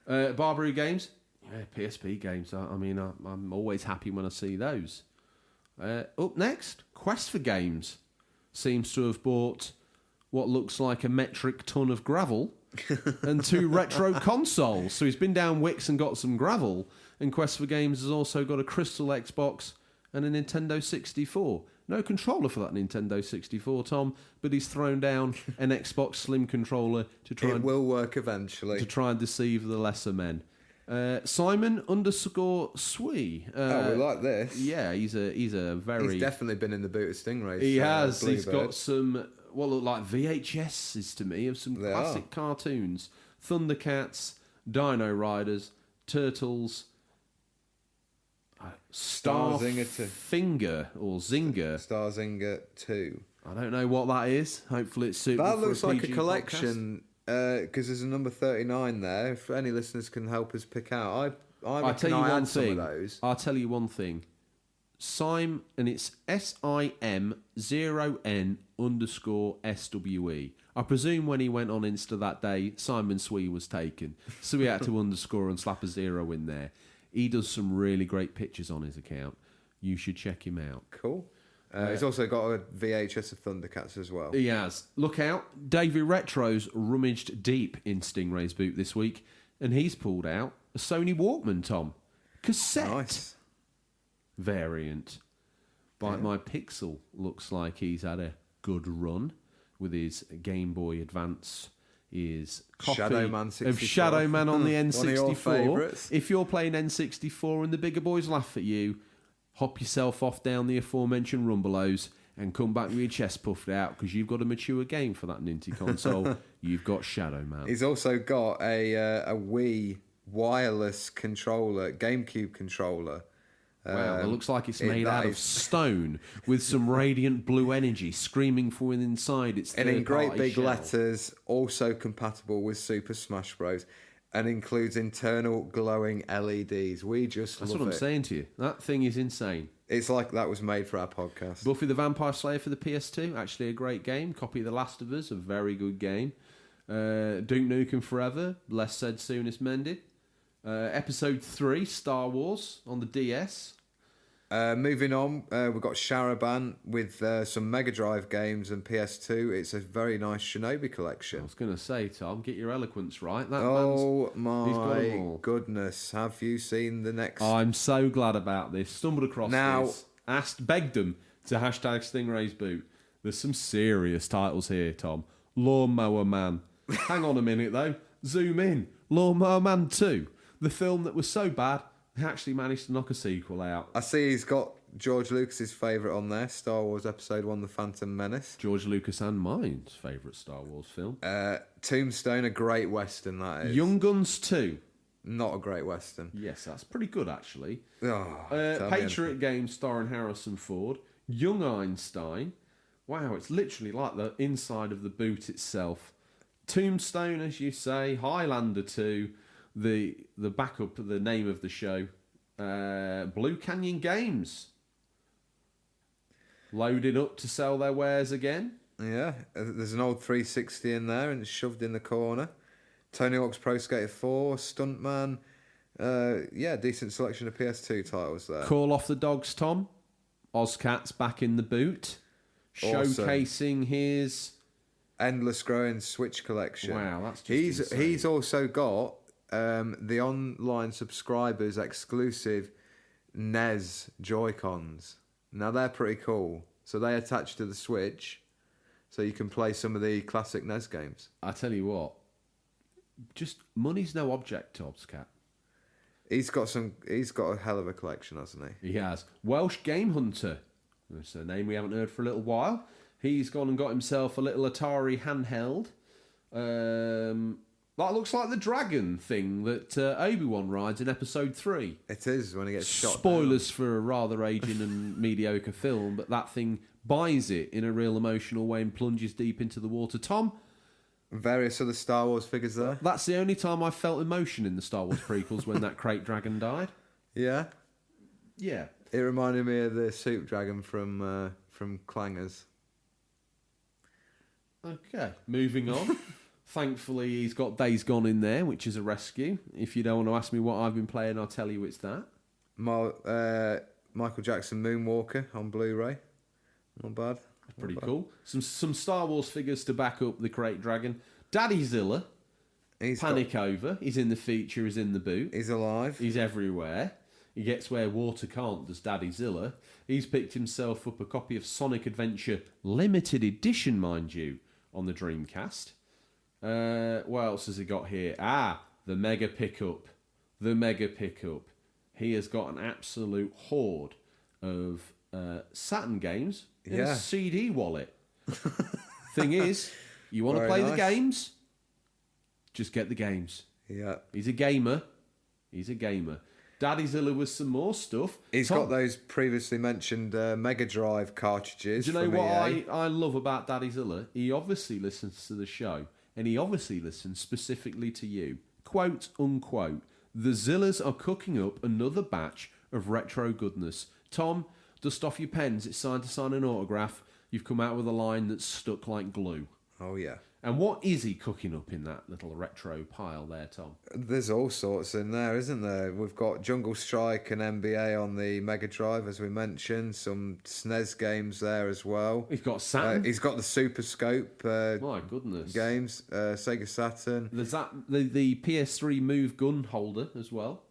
Barberry games? Yeah, PSP games. I mean, I'm always happy when I see those. Up next, Quest for Games seems to have bought what looks like a metric ton of gravel and 2 retro consoles. So he's been down Wix and got some gravel, and Quest for Games has also got a Crystal Xbox and a Nintendo 64. No controller for that Nintendo 64, Tom, but he's thrown down an Xbox Slim controller to try will work eventually. To try and deceive the lesser men. Simon_Swee. We like this. Yeah, he's a very... He's definitely been in the boot of Stingrays. He has. Bluebird. He's got some, what look like VHSs to me, of some classic cartoons. Thundercats, Dino Riders, Turtles, Starzinger 2. Finger or Zinger. Starzinger 2. I don't know what that is. Hopefully it's suitable That for looks a like a PG collection, because there's a number 39 there. If any listeners can help us pick out, I'll tell you one some of thing. those. I'll tell you one thing. And it's SIM0N_SWE. I presume when he went on Insta that day, Simon Swee was taken, so he had to underscore and slap a 0 in there. He does some really great pictures on his account. You should check him out. Cool. He's also got a VHS of Thundercats as well. He has. Look out. Davey Retro's rummaged deep in Stingray's boot this week, and he's pulled out a Sony Walkman, Tom. Cassette. Nice. Variant. My Pixel looks like he's had a good run with his Game Boy Advance, his copy Shadow Man 64. of Shadow Man on the One of your N64. favourites. If you're playing N64 and the bigger boys laugh at you, hop yourself off down the aforementioned Rumbelows and come back with your chest puffed out because you've got a mature game for that Ninty console. You've got Shadow Man. He's also got a Wii wireless controller, GameCube controller. Wow, it looks like it's made out of stone with some radiant blue energy screaming from within inside its and in great third-party big shell. letters, also compatible with Super Smash Bros. And includes internal glowing LEDs. We just That's love what I'm it. saying to you. That thing is insane. It's like that was made for our podcast. Buffy the Vampire Slayer for the PS2, actually a great game. Copy of The Last of Us, a very good game. Duke Nukem Forever, less said, soonest mended. Episode 3, Star Wars on the DS. Moving on, we've got Sharaban with some Mega Drive games and PS2. It's a very nice Shinobi I collection. was going to say, Tom, get your eloquence right. That Oh he's got 'em my all. goodness. Have you seen the next... I'm so glad about this. Stumbled across Now- this. Begged them to hashtag Stingray's boot. There's some serious titles here, Tom. Lawnmower Man. Hang on a minute, though. Zoom in. Lawnmower Man 2. The film that was so bad, they actually managed to knock a sequel out. I see he's got George Lucas's favourite on there, Star Wars Episode 1, The Phantom Menace. George Lucas and mine's favourite Star Wars film. Tombstone, a great western, that is. Young Guns 2. Not a great western. Yes, that's pretty good, actually. Oh, tell me Patriot Games starring Harrison Ford. Young Einstein. Wow, it's literally like the inside of the boot itself. Tombstone, as you say. Highlander 2. The backup, the name of the show. Blue Canyon Games. Loaded up to sell their wares again. Yeah, there's an old 360 in there and it's shoved in the corner. Tony Hawk's Pro Skater 4, Stuntman. Decent selection of PS2 titles there. Call Off the Dogs, Tom. Ozcat's back in the boot. Awesome. Showcasing his... Endless growing Switch collection. Wow, that's just insane. He's also got the online subscribers exclusive NES Joy-Cons. Now they're pretty cool. So they attach to the Switch. so you can play some of the classic NES games. I tell you what, just money's no object, Tobbs Cat. He's got a hell of a collection, hasn't he? He has. Welsh Game Hunter. That's a name we haven't heard for a little while. He's gone and got himself a little Atari handheld. That looks like the dragon thing that Obi-Wan rides in Episode 3. It is, when he gets shot Spoilers for a rather aging and mediocre film, but that thing buys it in a real emotional way and plunges deep into the water. Tom? Various other Star Wars figures there. That's the only time I felt emotion in the Star Wars prequels, when that crate dragon died. Yeah? Yeah. It reminded me of the soup dragon from Clangers. Okay, moving on. Thankfully, he's got Days Gone in there, which is a rescue. If you don't want to ask me what I've been playing, I'll tell you it's that. Michael Jackson Moonwalker on Blu-ray. Not bad. Pretty cool. Some Star Wars figures to back up the crate dragon. Daddy Zilla. Panic Over. He's in the feature, he's in the boot. He's alive. He's everywhere. He gets where water can't, does Daddy Zilla. He's picked himself up a copy of Sonic Adventure, limited edition, mind you, on the Dreamcast. What else has he got here? The Mega Pickup. The Mega Pickup. He has got an absolute hoard of Saturn games in a CD wallet. Thing is, you want to play the games? Just get the games. Yeah. He's a gamer. Daddy Zilla was some more stuff. He's got those previously mentioned Mega Drive cartridges. Do you know what I love about Daddy Zilla? He obviously listens to the show, and he obviously listens specifically to you. Quote, unquote, the Zillas are cooking up another batch of retro goodness. Tom, dust off your pens. It's time to sign an autograph. You've come out with a line that's stuck like glue. Oh, yeah. And what is he cooking up in that little retro pile there, Tom? There's all sorts in there, isn't there? We've got Jungle Strike and NBA on the Mega Drive, as we mentioned. Some SNES games there as well. He's got Saturn. He's got the Super Scope my goodness. games, Sega Saturn. There's that the PS3 Move gun holder as well.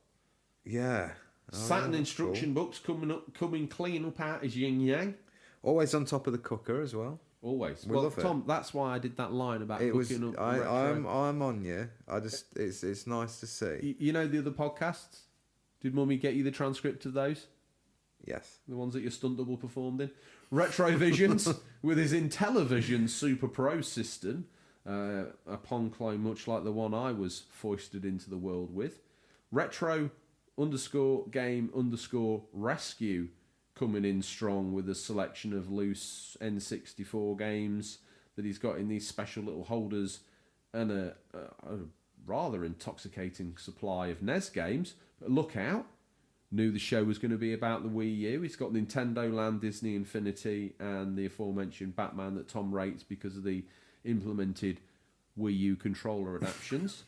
Yeah. Saturn instruction books coming clean up out as yin yang. Always on top of the cooker as well. Always. We love Tom, that's why I did that line about cooking up. I'm on you. It's nice to see. You know the other podcasts? Did Mummy get you the transcript of those? Yes. The ones that your stunt double performed in? Retrovisions with his Intellivision Super Pro system, a Pong clone much like the one I was foisted into the world with. Retro_game_rescue coming in strong with a selection of loose N64 games that he's got in these special little holders, and a rather intoxicating supply of NES games. But look out, knew the show was going to be about the Wii U. He's got Nintendo Land, Disney Infinity, and the aforementioned Batman that Tom rates because of the implemented Wii U controller adaptions.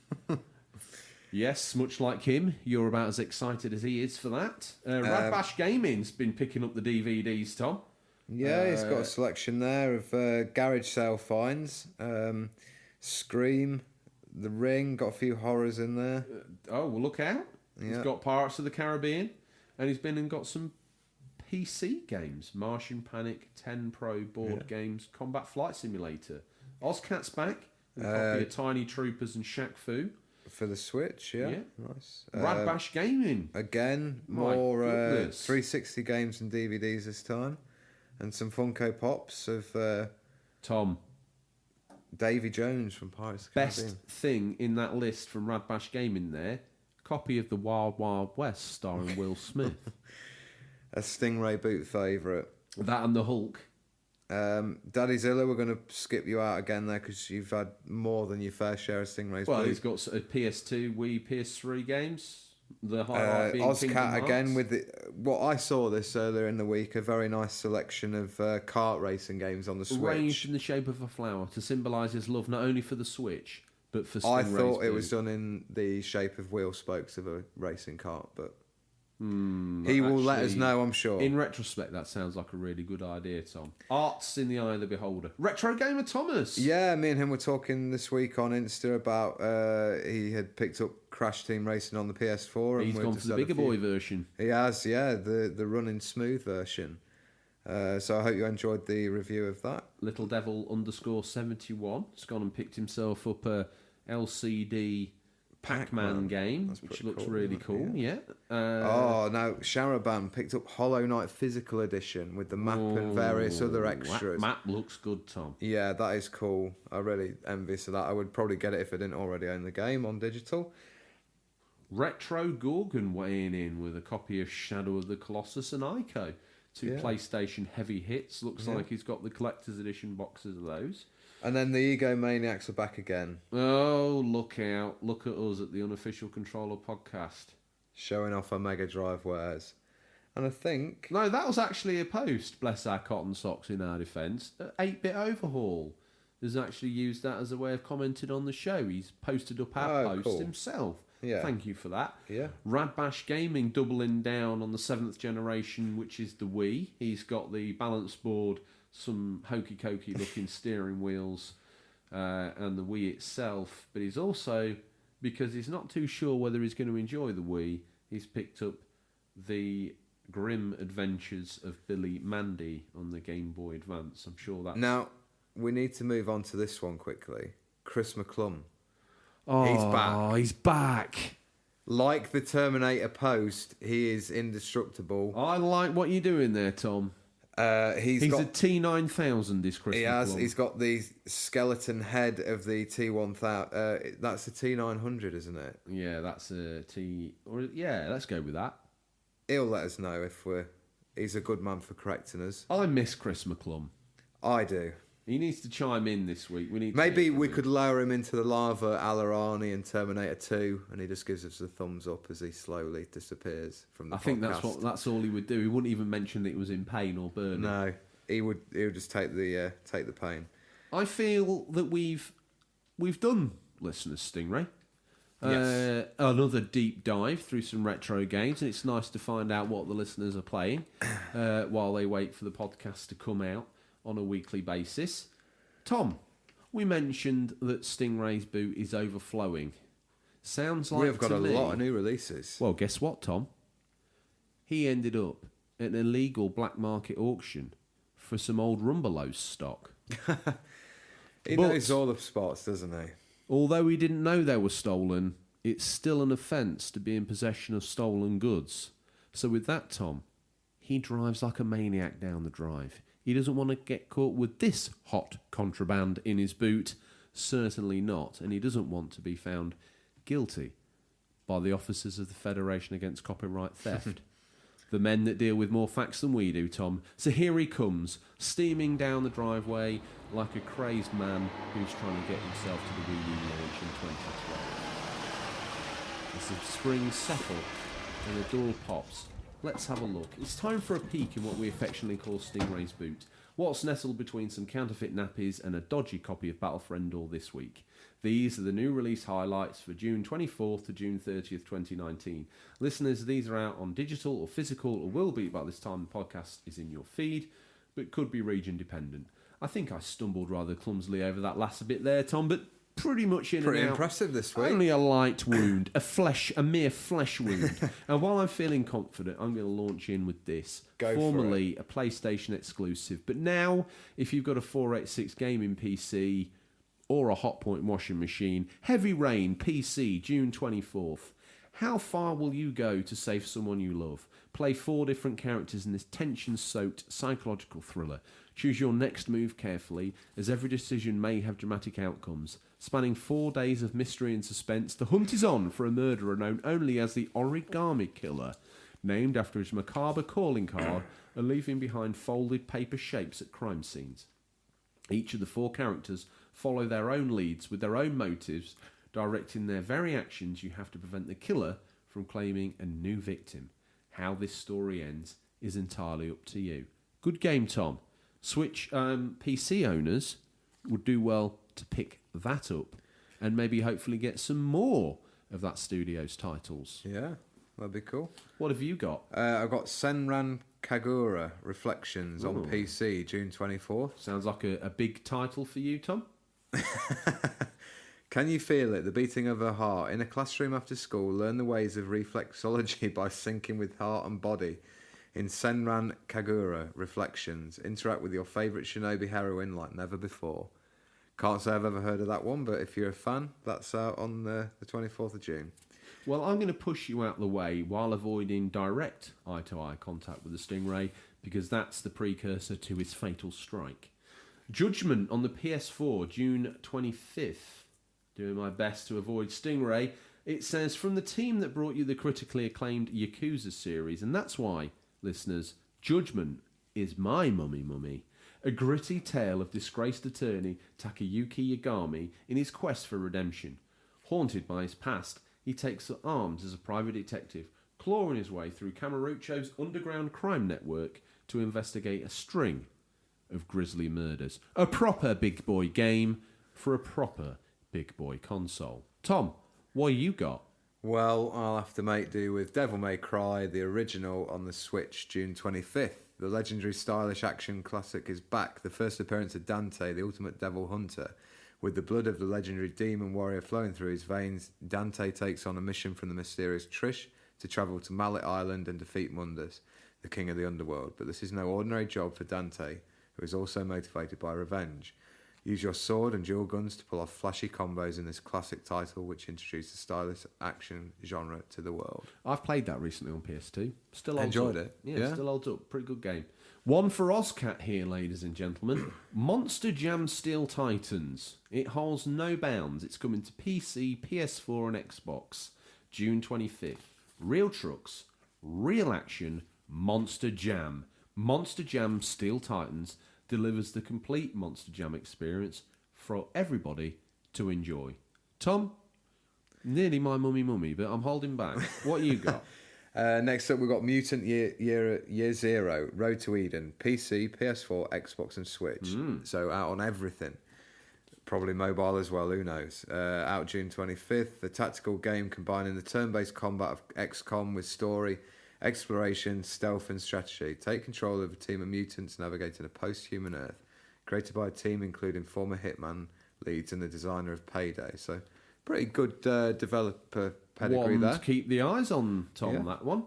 Yes, much like him, you're about as excited as he is for that. Rad Bash Gaming's been picking up the DVDs, Tom. Yeah, he's got a selection there of garage sale finds. Scream, The Ring, got a few horrors in there. Well, look out. Yeah. He's got Pirates of the Caribbean, and he's been and got some PC games. Martian Panic, 10 Pro board games, Combat Flight Simulator. Ozcat's back, and a copy of Tiny Troopers and Shaq Fu. For the Switch, yeah. Nice. Rad Bash Gaming. Again, more 360 games and DVDs this time. And some Funko Pops of Tom. Davy Jones from Pirates of the Caribbean. Best thing in that list from Rad Bash Gaming there, copy of The Wild Wild West starring Will Smith. A Stingray boot favourite. That and the Hulk. Daddy Zilla, we're going to skip you out again there because you've had more than your fair share of Stingrays. Well, he's got a PS2, Wii, PS3 games. The highlight being Ozcat again with what I saw this earlier in the week. A very nice selection of kart racing games on the Switch, arranged in the shape of a flower to symbolise his love not only for the Switch but for Stingray's I thought it boot. was done in the shape of wheel spokes of a racing cart, but he will let us know, I'm sure. In retrospect, that sounds like a really good idea, Tom. Art's in the eye of the beholder. Retro Gamer Thomas. Yeah, me and him were talking this week on Insta about he had picked up Crash Team Racing on the PS4. He's gone for the bigger boy version. He has, yeah, the running smooth version. So I hope you enjoyed the review of that. Little Devil _71 has gone and picked himself up a LCD Pac-Man game, which looks cool, really cool. Yeah. Now Sharaban picked up Hollow Knight Physical Edition with the map and various other extras. Map looks good, Tom. Yeah, that is cool. I'm really envious of that. I would probably get it if I didn't already own the game on digital. Retro Gorgon weighing in with a copy of Shadow of the Colossus and Ico. Two PlayStation heavy hits. Looks like he's got the collector's edition boxes of those. And then the Egomaniacs are back again. Oh, look out. Look at us at the Unofficial Controller podcast. Showing off our Mega Drive wares. And I think... No, that was actually a post, bless our cotton socks in our defence. 8-Bit Overhaul has actually used that as a way of commenting on the show. He's posted up our post himself. Yeah. Thank you for that. Yeah. Radbash Gaming doubling down on the 7th generation, which is the Wii. He's got the balance board, some hokey-cokey looking steering wheels, and the Wii itself. But he's also, because he's not too sure whether he's going to enjoy the Wii, he's picked up the Grim Adventures of Billy Mandy on the Game Boy Advance. I'm sure that's... Now, we need to move on to this one quickly. Chris McClung. Oh, He's back. He's back. Like the Terminator post, he is indestructible. I like what you're doing there, Tom. He's got a T9000, is Chris McClung. He's got the skeleton head of the T1000. That's the T900, isn't it? Yeah, that's a T... let's go with that. He'll let us know if he's a good man for correcting us. I miss Chris McClung. I do. He needs to chime in this week. Maybe we could lower him into the lava a la Arnie in Terminator 2, and he just gives us a thumbs up as he slowly disappears from the podcast. I think that's all he would do. He wouldn't even mention that he was in pain or burning. No, he would just take the pain. I feel that we've done, listeners, Stingray. Yes. Another deep dive through some retro games, and it's nice to find out what the listeners are playing while they wait for the podcast to come out on a weekly basis. Tom, we mentioned that Stingray's boot is overflowing. Sounds like we've got a lot of new releases. Well, guess what, Tom? He ended up at an illegal black market auction for some old Rumbelows stock. He knows all the spots, doesn't he? Although he didn't know they were stolen, it's still an offence to be in possession of stolen goods. So with that, Tom, he drives like a maniac down the drive. He doesn't want to get caught with this hot contraband in his boot. Certainly not. And he doesn't want to be found guilty by the officers of the Federation Against Copyright Theft. The men that deal with more facts than we do, Tom. So here he comes, steaming down the driveway like a crazed man who's trying to get himself to the Wii-U launch in 2012. As the springs settle and the door pops, let's have a look. It's time for a peek in what we affectionately call Stingray's boot. What's nestled between some counterfeit nappies and a dodgy copy of Battle for Endor this week? These are the new release highlights for June 24th to June 30th, 2019. Listeners, these are out on digital or physical, or will be by this time the podcast is in your feed, but could be region dependent. I think I stumbled rather clumsily over that last bit there, Tom, but pretty much in Pretty and out. impressive this week. Only a light wound, a mere flesh wound. And while I'm feeling confident, I'm going to launch in with this. Formerly a PlayStation exclusive, but now, if you've got a 486 gaming PC or a Hotpoint washing machine, Heavy Rain PC, June 24th. How far will you go to save someone you love? Play 4 different characters in this tension-soaked psychological thriller. Choose your next move carefully, as every decision may have dramatic outcomes. Spanning 4 days of mystery and suspense, the hunt is on for a murderer known only as the Origami Killer, named after his macabre calling card and leaving behind folded paper shapes at crime scenes. Each of the 4 characters follow their own leads with their own motives, directing their very actions. You have to prevent the killer from claiming a new victim. How this story ends is entirely up to you. Good game, Tom. Switch PC owners would do well to pick that up and maybe hopefully get some more of that studio's titles. Yeah, that'd be cool. What have you got? I've got Senran Kagura Reflections on PC, June 24th. Sounds like a big title for you, Tom. Can you feel it? The beating of her heart. In a classroom after school, learn the ways of reflexology by syncing with heart and body. in Senran Kagura Reflections. Interact with your favourite shinobi heroine like never before. Can't say I've ever heard of that one, but if you're a fan, that's out on the 24th of June. Well, I'm going to push you out the way while avoiding direct eye-to-eye contact with the Stingray, because that's the precursor to his fatal strike. Judgment on the PS4, June 25th. Doing my best to avoid Stingray. It says, from the team that brought you the critically acclaimed Yakuza series, and that's why, listeners, Judgment is my mummy. A gritty tale of disgraced attorney Takayuki Yagami in his quest for redemption. Haunted by his past, he takes arms as a private detective, clawing his way through Kamurocho's underground crime network to investigate a string of grisly murders. A proper big boy game for a proper big boy console. Tom, what you got? Well, I'll have to make do with Devil May Cry, the original on the Switch, June 25th. The legendary stylish action classic is back. The first appearance of Dante, the ultimate devil hunter. With the blood of the legendary demon warrior flowing through his veins, Dante takes on a mission from the mysterious Trish to travel to Mallet Island and defeat Mundus, the king of the underworld. But this is no ordinary job for Dante, who is also motivated by revenge. Use your sword and dual guns to pull off flashy combos in this classic title, which introduced the stylish action genre to the world. I've played that recently on PS2. Still holds Enjoyed up. it? Yeah, still holds up. Pretty good game. One for Ozcat here, ladies and gentlemen. Monster Jam Steel Titans. It holds no bounds. It's coming to PC, PS4 and Xbox. June 25th. Real trucks, real action, Monster Jam. Monster Jam Steel Titans delivers the complete Monster Jam experience for everybody to enjoy. Tom, nearly my mummy, but I'm holding back. What you got? Next up, we've got Mutant Year Zero, Road to Eden, PC, PS4, Xbox, and Switch. So out on everything. Probably mobile as well, who knows. Out June 25th, the tactical game combining the turn-based combat of XCOM with story, exploration, stealth, and strategy. Take control of a team of mutants navigating a post-human Earth. Created by a team including former Hitman leads and the designer of Payday. So pretty good developer pedigree there. To keep the eyes on, Tom, that one.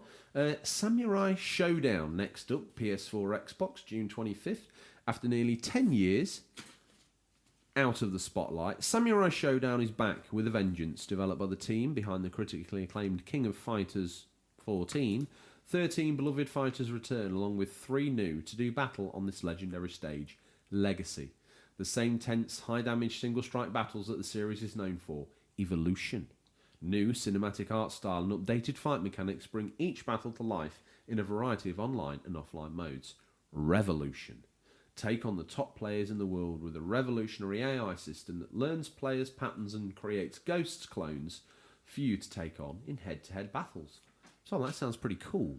Samurai Showdown next up, PS4, Xbox, June 25th. After nearly 10 years out of the spotlight, Samurai Showdown is back with a vengeance, developed by the team behind the critically acclaimed King of Fighters 14. 13 beloved fighters return, along with 3 new, to do battle on this legendary stage, Legacy. The same tense, high-damage single-strike battles that the series is known for, Evolution. New cinematic art style and updated fight mechanics bring each battle to life in a variety of online and offline modes. Revolution. Take on the top players in the world with a revolutionary AI system that learns players' patterns and creates ghosts clones for you to take on in head-to-head battles. So that sounds pretty cool.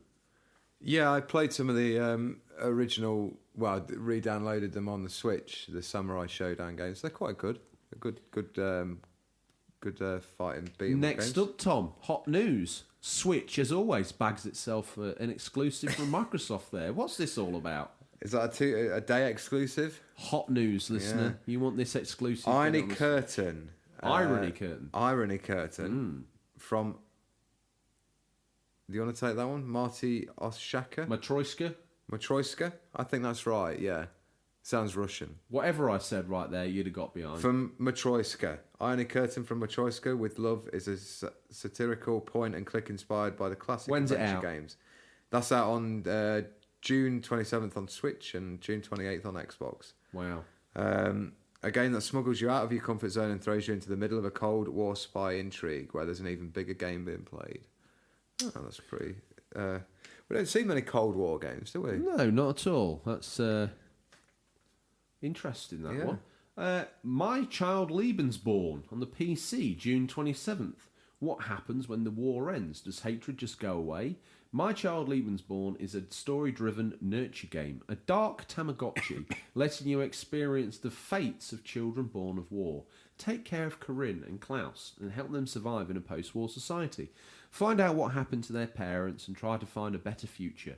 Yeah, I played some of the original, well, re-downloaded them on the Switch, the Samurai Showdown games. They're quite good. They're good fighting beating Next games. up, Tom, hot news. Switch, as always, bags itself an exclusive from Microsoft there. What's this all about? Is that a day exclusive? Hot news, listener. Yeah. You want this exclusive? Irony Curtain. Irony Curtain. Irony Curtain. From... Do you want to take that one? Marty Oshaka? Matroyska? I think that's right, yeah. Sounds Russian. Whatever I said right there, you'd have got behind. From Matroyska. Irony Curtain from Matroyska with Love is a satirical point-and-click inspired by the classic adventure games. That's out on June 27th on Switch and June 28th on Xbox. Wow. A game that smuggles you out of your comfort zone and throws you into the middle of a Cold War spy intrigue where there's an even bigger game being played. Oh, that's pretty... we don't see many Cold War games, do we? No, not at all. That's interesting, that one. My Child Lebensborn on the PC, June 27th. What happens when the war ends? Does hatred just go away? My Child Lebensborn is a story-driven nurture game, a dark Tamagotchi, letting you experience the fates of children born of war. Take care of Corinne and Klaus and help them survive in a post-war society. Find out what happened to their parents and try to find a better future.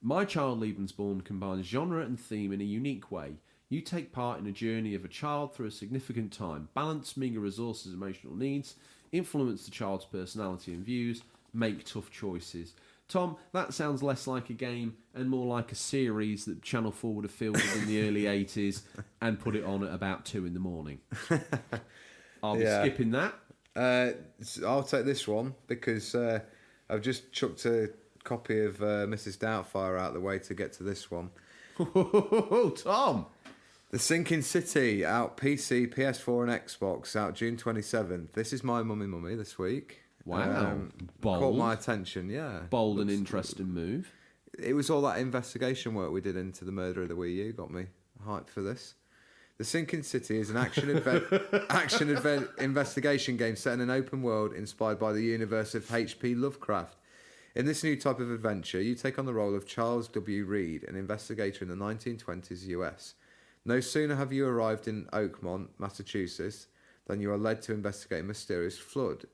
My Child Lebensborn combines genre and theme in a unique way. You take part in a journey of a child through a significant time, balance meager resources, emotional needs, influence the child's personality and views, make tough choices. Tom, that sounds less like a game and more like a series that Channel 4 would have fielded in the early 80s and put it on at about 2 in the morning. I'll be skipping that. I'll take this one because I've just chucked a copy of Mrs. Doubtfire out of the way to get to this one. Tom! The Sinking City, out PC, PS4 and Xbox, out June 27th. This is my mummy this week. Wow. Bold. Caught my attention, yeah. Bold and interesting move. It was all that investigation work we did into the murder of the Wii-U got me hyped for this. The Sinking City is an action investigation game set in an open world inspired by the universe of H.P. Lovecraft. In this new type of adventure, you take on the role of Charles W. Reed, an investigator in the 1920s US. No sooner have you arrived in Oakmont, Massachusetts, than you are led to investigate a mysterious flood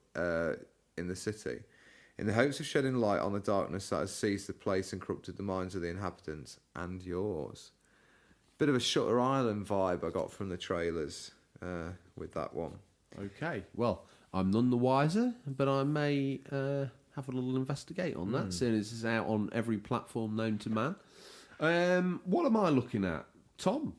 in the city, in the hopes of shedding light on the darkness that has seized the place and corrupted the minds of the inhabitants and yours. Bit of a Shutter Island vibe I got from the trailers with that one. Okay, well, I'm none the wiser, but I may have a little investigate on that, seeing as it's out on every platform known to man. What am I looking at? Tom?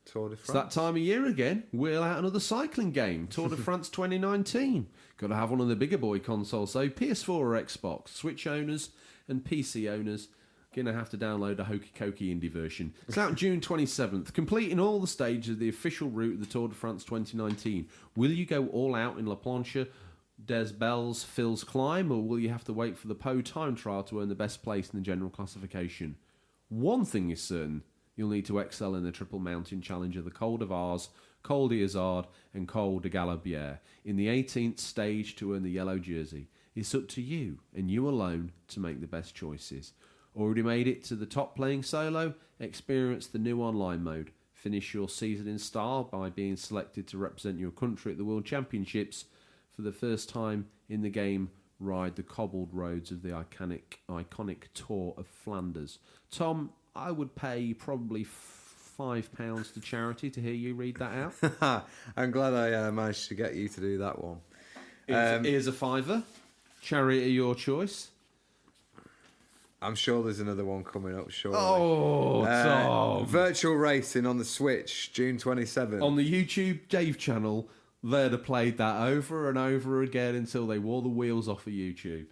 Tour de France. It's that time of year again. Wheel out another cycling game. Tour de France 2019. Got to have one of the bigger boy consoles, though. PS4 or Xbox. Switch owners and PC owners going to have to download a hokey cokey indie version. It's out June 27th, completing all the stages of the official route of the Tour de France 2019. Will you go all out in La Planche, Des Belles, Phil's Climb, or will you have to wait for the Po time trial to earn the best place in the general classification? One thing is certain. You'll need to excel in the Triple Mountain Challenge of the Col de Vars, Col d'Izoard and Col de Galibier in the 18th stage to earn the yellow jersey. It's up to you and you alone to make the best choices. Already made it to the top playing solo? Experience the new online mode. Finish your season in style by being selected to represent your country at the World Championships. For the first time in the game, ride the cobbled roads of the iconic Tour of Flanders. Tom, I would pay probably £5 to charity to hear you read that out. I'm glad I managed to get you to do that one. Here's a fiver. Charity of your choice. I'm sure there's another one coming up shortly. Oh, Tom. Virtual Racing on the Switch, June 27th. On the YouTube Dave channel, they'd have played that over and over again until they wore the wheels off of YouTube.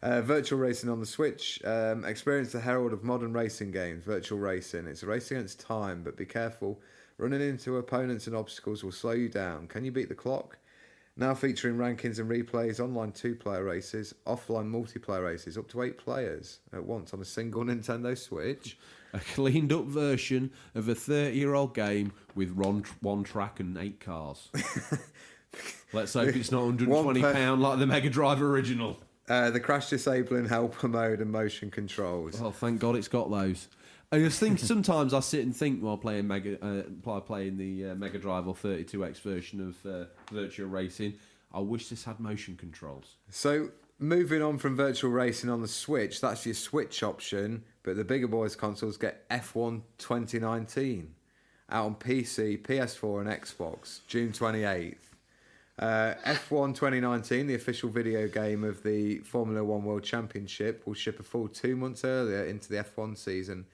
Virtual Racing on the Switch. Experience the herald of modern racing games, Virtual Racing. It's a race against time, but be careful. Running into opponents and obstacles will slow you down. Can you beat the clock? Now featuring rankings and replays, online 2-player races, offline multiplayer races, up to 8 players at once on a single Nintendo Switch. A cleaned up version of a 30-year-old game with one track and 8 cars. Let's hope it's not £120 like the Mega Drive original. The crash disabling helper mode and motion controls. Oh, thank God it's got those. I just think sometimes I sit and think while playing the Mega Drive or 32X version of Virtual Racing, I wish this had motion controls. So, moving on from Virtual Racing on the Switch, that's your Switch option, but the bigger boys consoles get F1 2019, out on PC, PS4 and Xbox, June 28th. F1 2019, the official video game of the Formula One World Championship, will ship a full 2 months earlier into the F1 season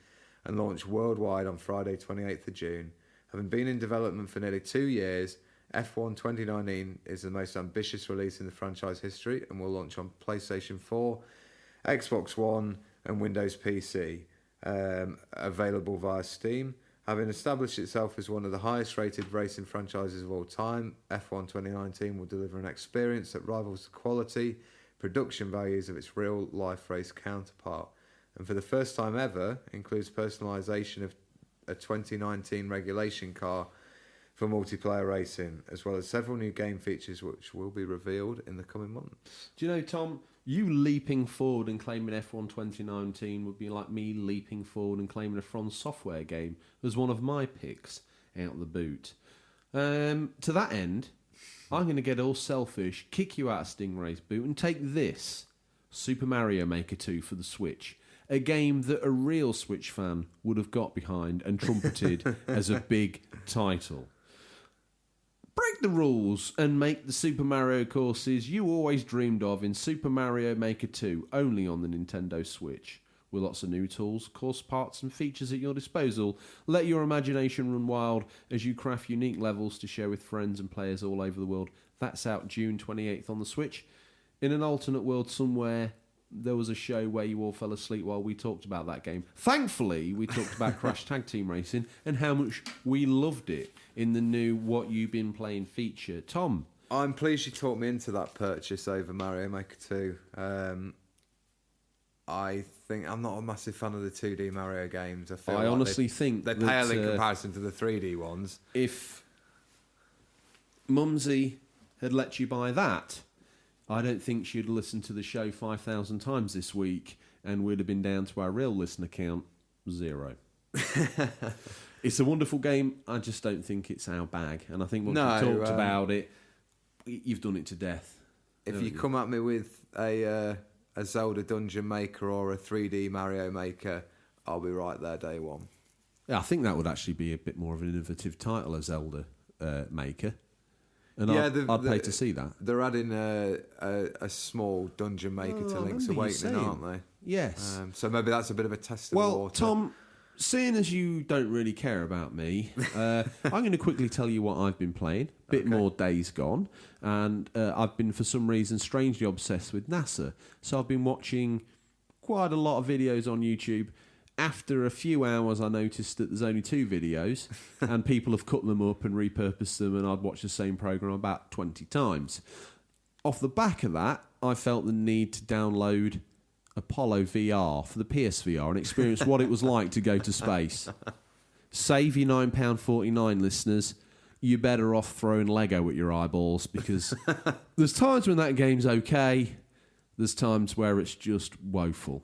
and launch worldwide on Friday 28th of June. Having been in development for nearly 2 years, F1 2019 is the most ambitious release in the franchise history and will launch on PlayStation 4, Xbox One and Windows PC, available via Steam. Having established itself as one of the highest rated racing franchises of all time, F1 2019 will deliver an experience that rivals the quality, production values of its real life race counterpart, and for the first time ever includes personalisation of a 2019 regulation car for multiplayer racing, as well as several new game features which will be revealed in the coming months. Do you know, Tom, you leaping forward and claiming F1 2019 would be like me leaping forward and claiming a From Software game as one of my picks out the boot. To that end, I'm going to get all selfish, kick you out of Stingray's boot and take this, Super Mario Maker 2 for the Switch. A game that a real Switch fan would have got behind and trumpeted as a big title. Break the rules and make the Super Mario courses you always dreamed of in Super Mario Maker 2, only on the Nintendo Switch. With lots of new tools, course parts and features at your disposal, let your imagination run wild as you craft unique levels to share with friends and players all over the world. That's out June 28th on the Switch. In an alternate world somewhere, there was a show where you all fell asleep while we talked about that game. Thankfully, we talked about Crash Tag Team Racing and how much we loved it in the new What You've Been Playing feature. Tom? I'm pleased you talked me into that purchase over Mario Maker 2. I think I'm not a massive fan of the 2D Mario games. I honestly think they pale in comparison to the 3D ones. If Mumsy had let you buy that, I don't think she'd listened to the show 5,000 times this week and we'd have been down to our real listener count, 0. It's a wonderful game. I just don't think it's our bag. And I think once we've talked about it, you've done it to death. If you come at me with a Zelda Dungeon Maker or a 3D Mario Maker, I'll be right there day one. Yeah, I think that would actually be a bit more of an innovative title, a Zelda Maker. And yeah, I'd pay to see that. They're adding a small Dungeon Maker to Link's Awakening, aren't they? Yes. So maybe that's a bit of a test of the water. Well, Tom, seeing as you don't really care about me, I'm going to quickly tell you what I've been playing. Bit more Days Gone. And I've been, for some reason, strangely obsessed with NASA. So I've been watching quite a lot of videos on YouTube. After a few hours, I noticed that there's only 2 videos, and people have cut them up and repurposed them, and I'd watch the same program about 20 times. Off the back of that, I felt the need to download Apollo VR for the PSVR and experience what it was like to go to space. Save your £9.49, listeners. You're better off throwing Lego at your eyeballs, because there's times when that game's okay, there's times where it's just woeful.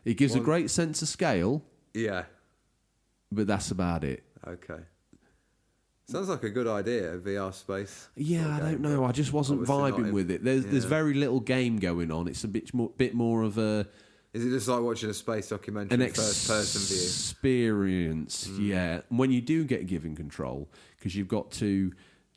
It gives a great sense of scale. Yeah. But that's about it. Okay. Sounds like a good idea, VR space. Yeah, I don't know. I just wasn't vibing with it. There's very little game going on. It's a bit more of a... Is it just like watching a space documentary in first-person view? Experience, yeah. And when you do get given control, because you've got to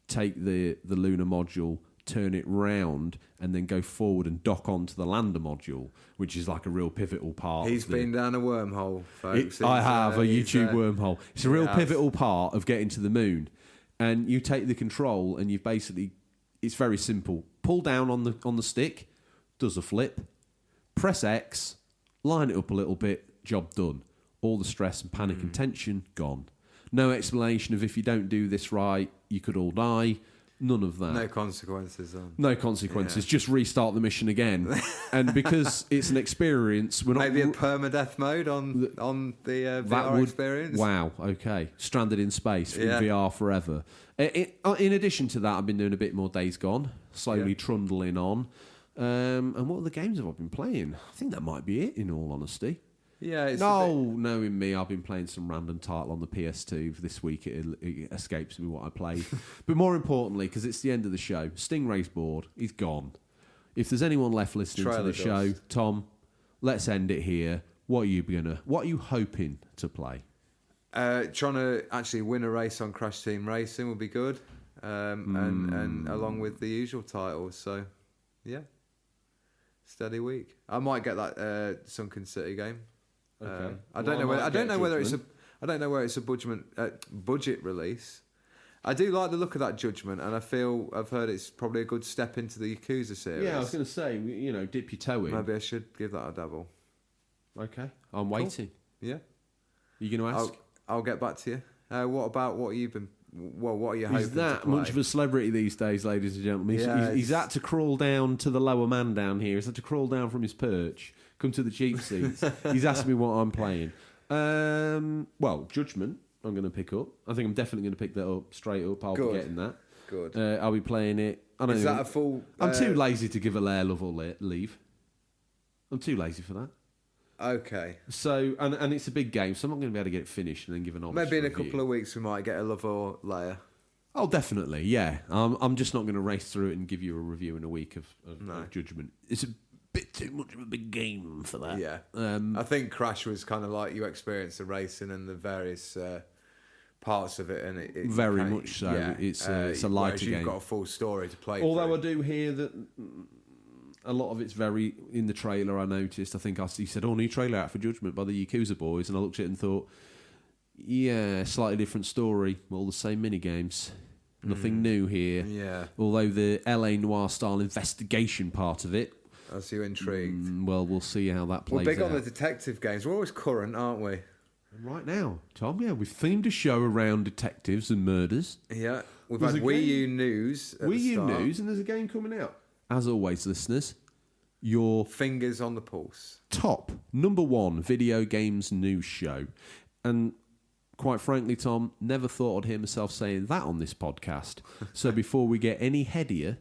take the lunar module, turn it round, and then go forward and dock onto the lander module, which is like a real pivotal part. He's been down a wormhole, folks. I have, a YouTube wormhole. It's a real pivotal part of getting to the moon. And you take the control and you've basically... It's very simple. Pull down on the stick, does a flip, press X, line it up a little bit, job done. All the stress and panic and tension, gone. No explanation of if you don't do this right, you could all die. None of that. No consequences. No consequences. Yeah. Just restart the mission again. And because it's an experience, we're not... Maybe a permadeath mode on the VR experience? Wow, okay. Stranded in space from VR forever. In addition to that, I've been doing a bit more Days Gone, slowly trundling on. And what other games have I been playing? I think that might be it, in all honesty. Yeah, knowing me, I've been playing some random title on the PS2 for this week. It escapes me what I played. But more importantly, because it's the end of the show, Stingray's bored. He's gone. If there's anyone left listening to the show, Tom, let's end it here. What are you hoping to play? Trying to actually win a race on Crash Team Racing would be good, and along with the usual titles. So, yeah, steady week. I might get that Sunken City game. Okay. I don't know whether it's a budget release. I do like the look of that Judgment, and I've heard it's probably a good step into the Yakuza series. Yeah, I was going to say, dip your toe in. Maybe I should give that a dabble. Okay, I'm waiting. Yeah, you going to ask? I'll get back to you. What about what you've been? What are you hoping to play? He's that much of a celebrity these days, ladies and gentlemen. He's had to crawl down to the lower man down here. He's had to crawl down from his perch, come to the cheap seats. He's asked me what I'm playing. Judgment I'm going to pick up. I think I'm definitely going to pick that up straight up. I'll be getting that. Good. I'll be playing it. Is that a full... I'm too lazy to give a layer love or leave. I'm too lazy for that. Okay. So, and it's a big game, so I'm not going to be able to get it finished and then give an honest Maybe in review. a couple of weeks we might get a love or layer. Oh, definitely, yeah. I'm just not going to race through it and give you a review in a week of Judgment. It's a bit too much of a big game for that. Yeah. I think Crash was kind of like you experienced the racing and the various parts of it, and it very much so. Yeah, It's a lighter whereas game. You've got a full story to play. Although through. I do hear that a lot of it's very in the trailer. I noticed. I think he said, "Oh, new trailer out for Judgment by the Yakuza Boys," and I looked at it and thought, "Yeah, slightly different story, all the same mini games." Nothing new here. Yeah. Although the LA Noir style investigation part of it, That's you intrigued. well, we'll see how that plays We're big out. on the detective games. We're always current, aren't we? Right now, Tom, yeah, we've themed a show around detectives and murders. Yeah. We've There's had a Wii game. U news. At Wii the U start. news, and there's a game coming out. As always, listeners, your Fingers on the pulse. top number one video games news show. And quite frankly, Tom, never thought I'd hear myself saying that on this podcast. So before we get any headier,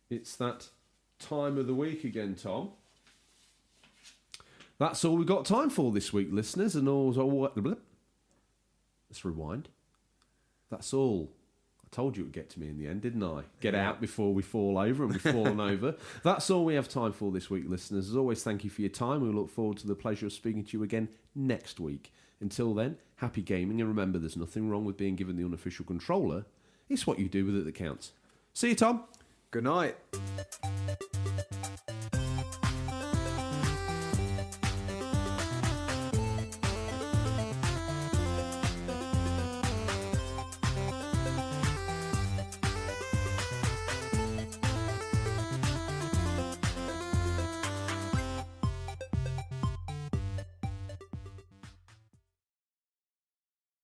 it's that time of the week again, Tom. That's all we've got time for this week, listeners. And let's rewind. That's all. I told you it would get to me in the end, didn't I? Get out before we fall over, and we've fallen over. That's all we have time for this week, listeners. As always, thank you for your time. We look forward to the pleasure of speaking to you again next week. Until then, happy gaming, and remember, there's nothing wrong with being given the unofficial controller. It's what you do with it that counts. See you, Tom. Good night.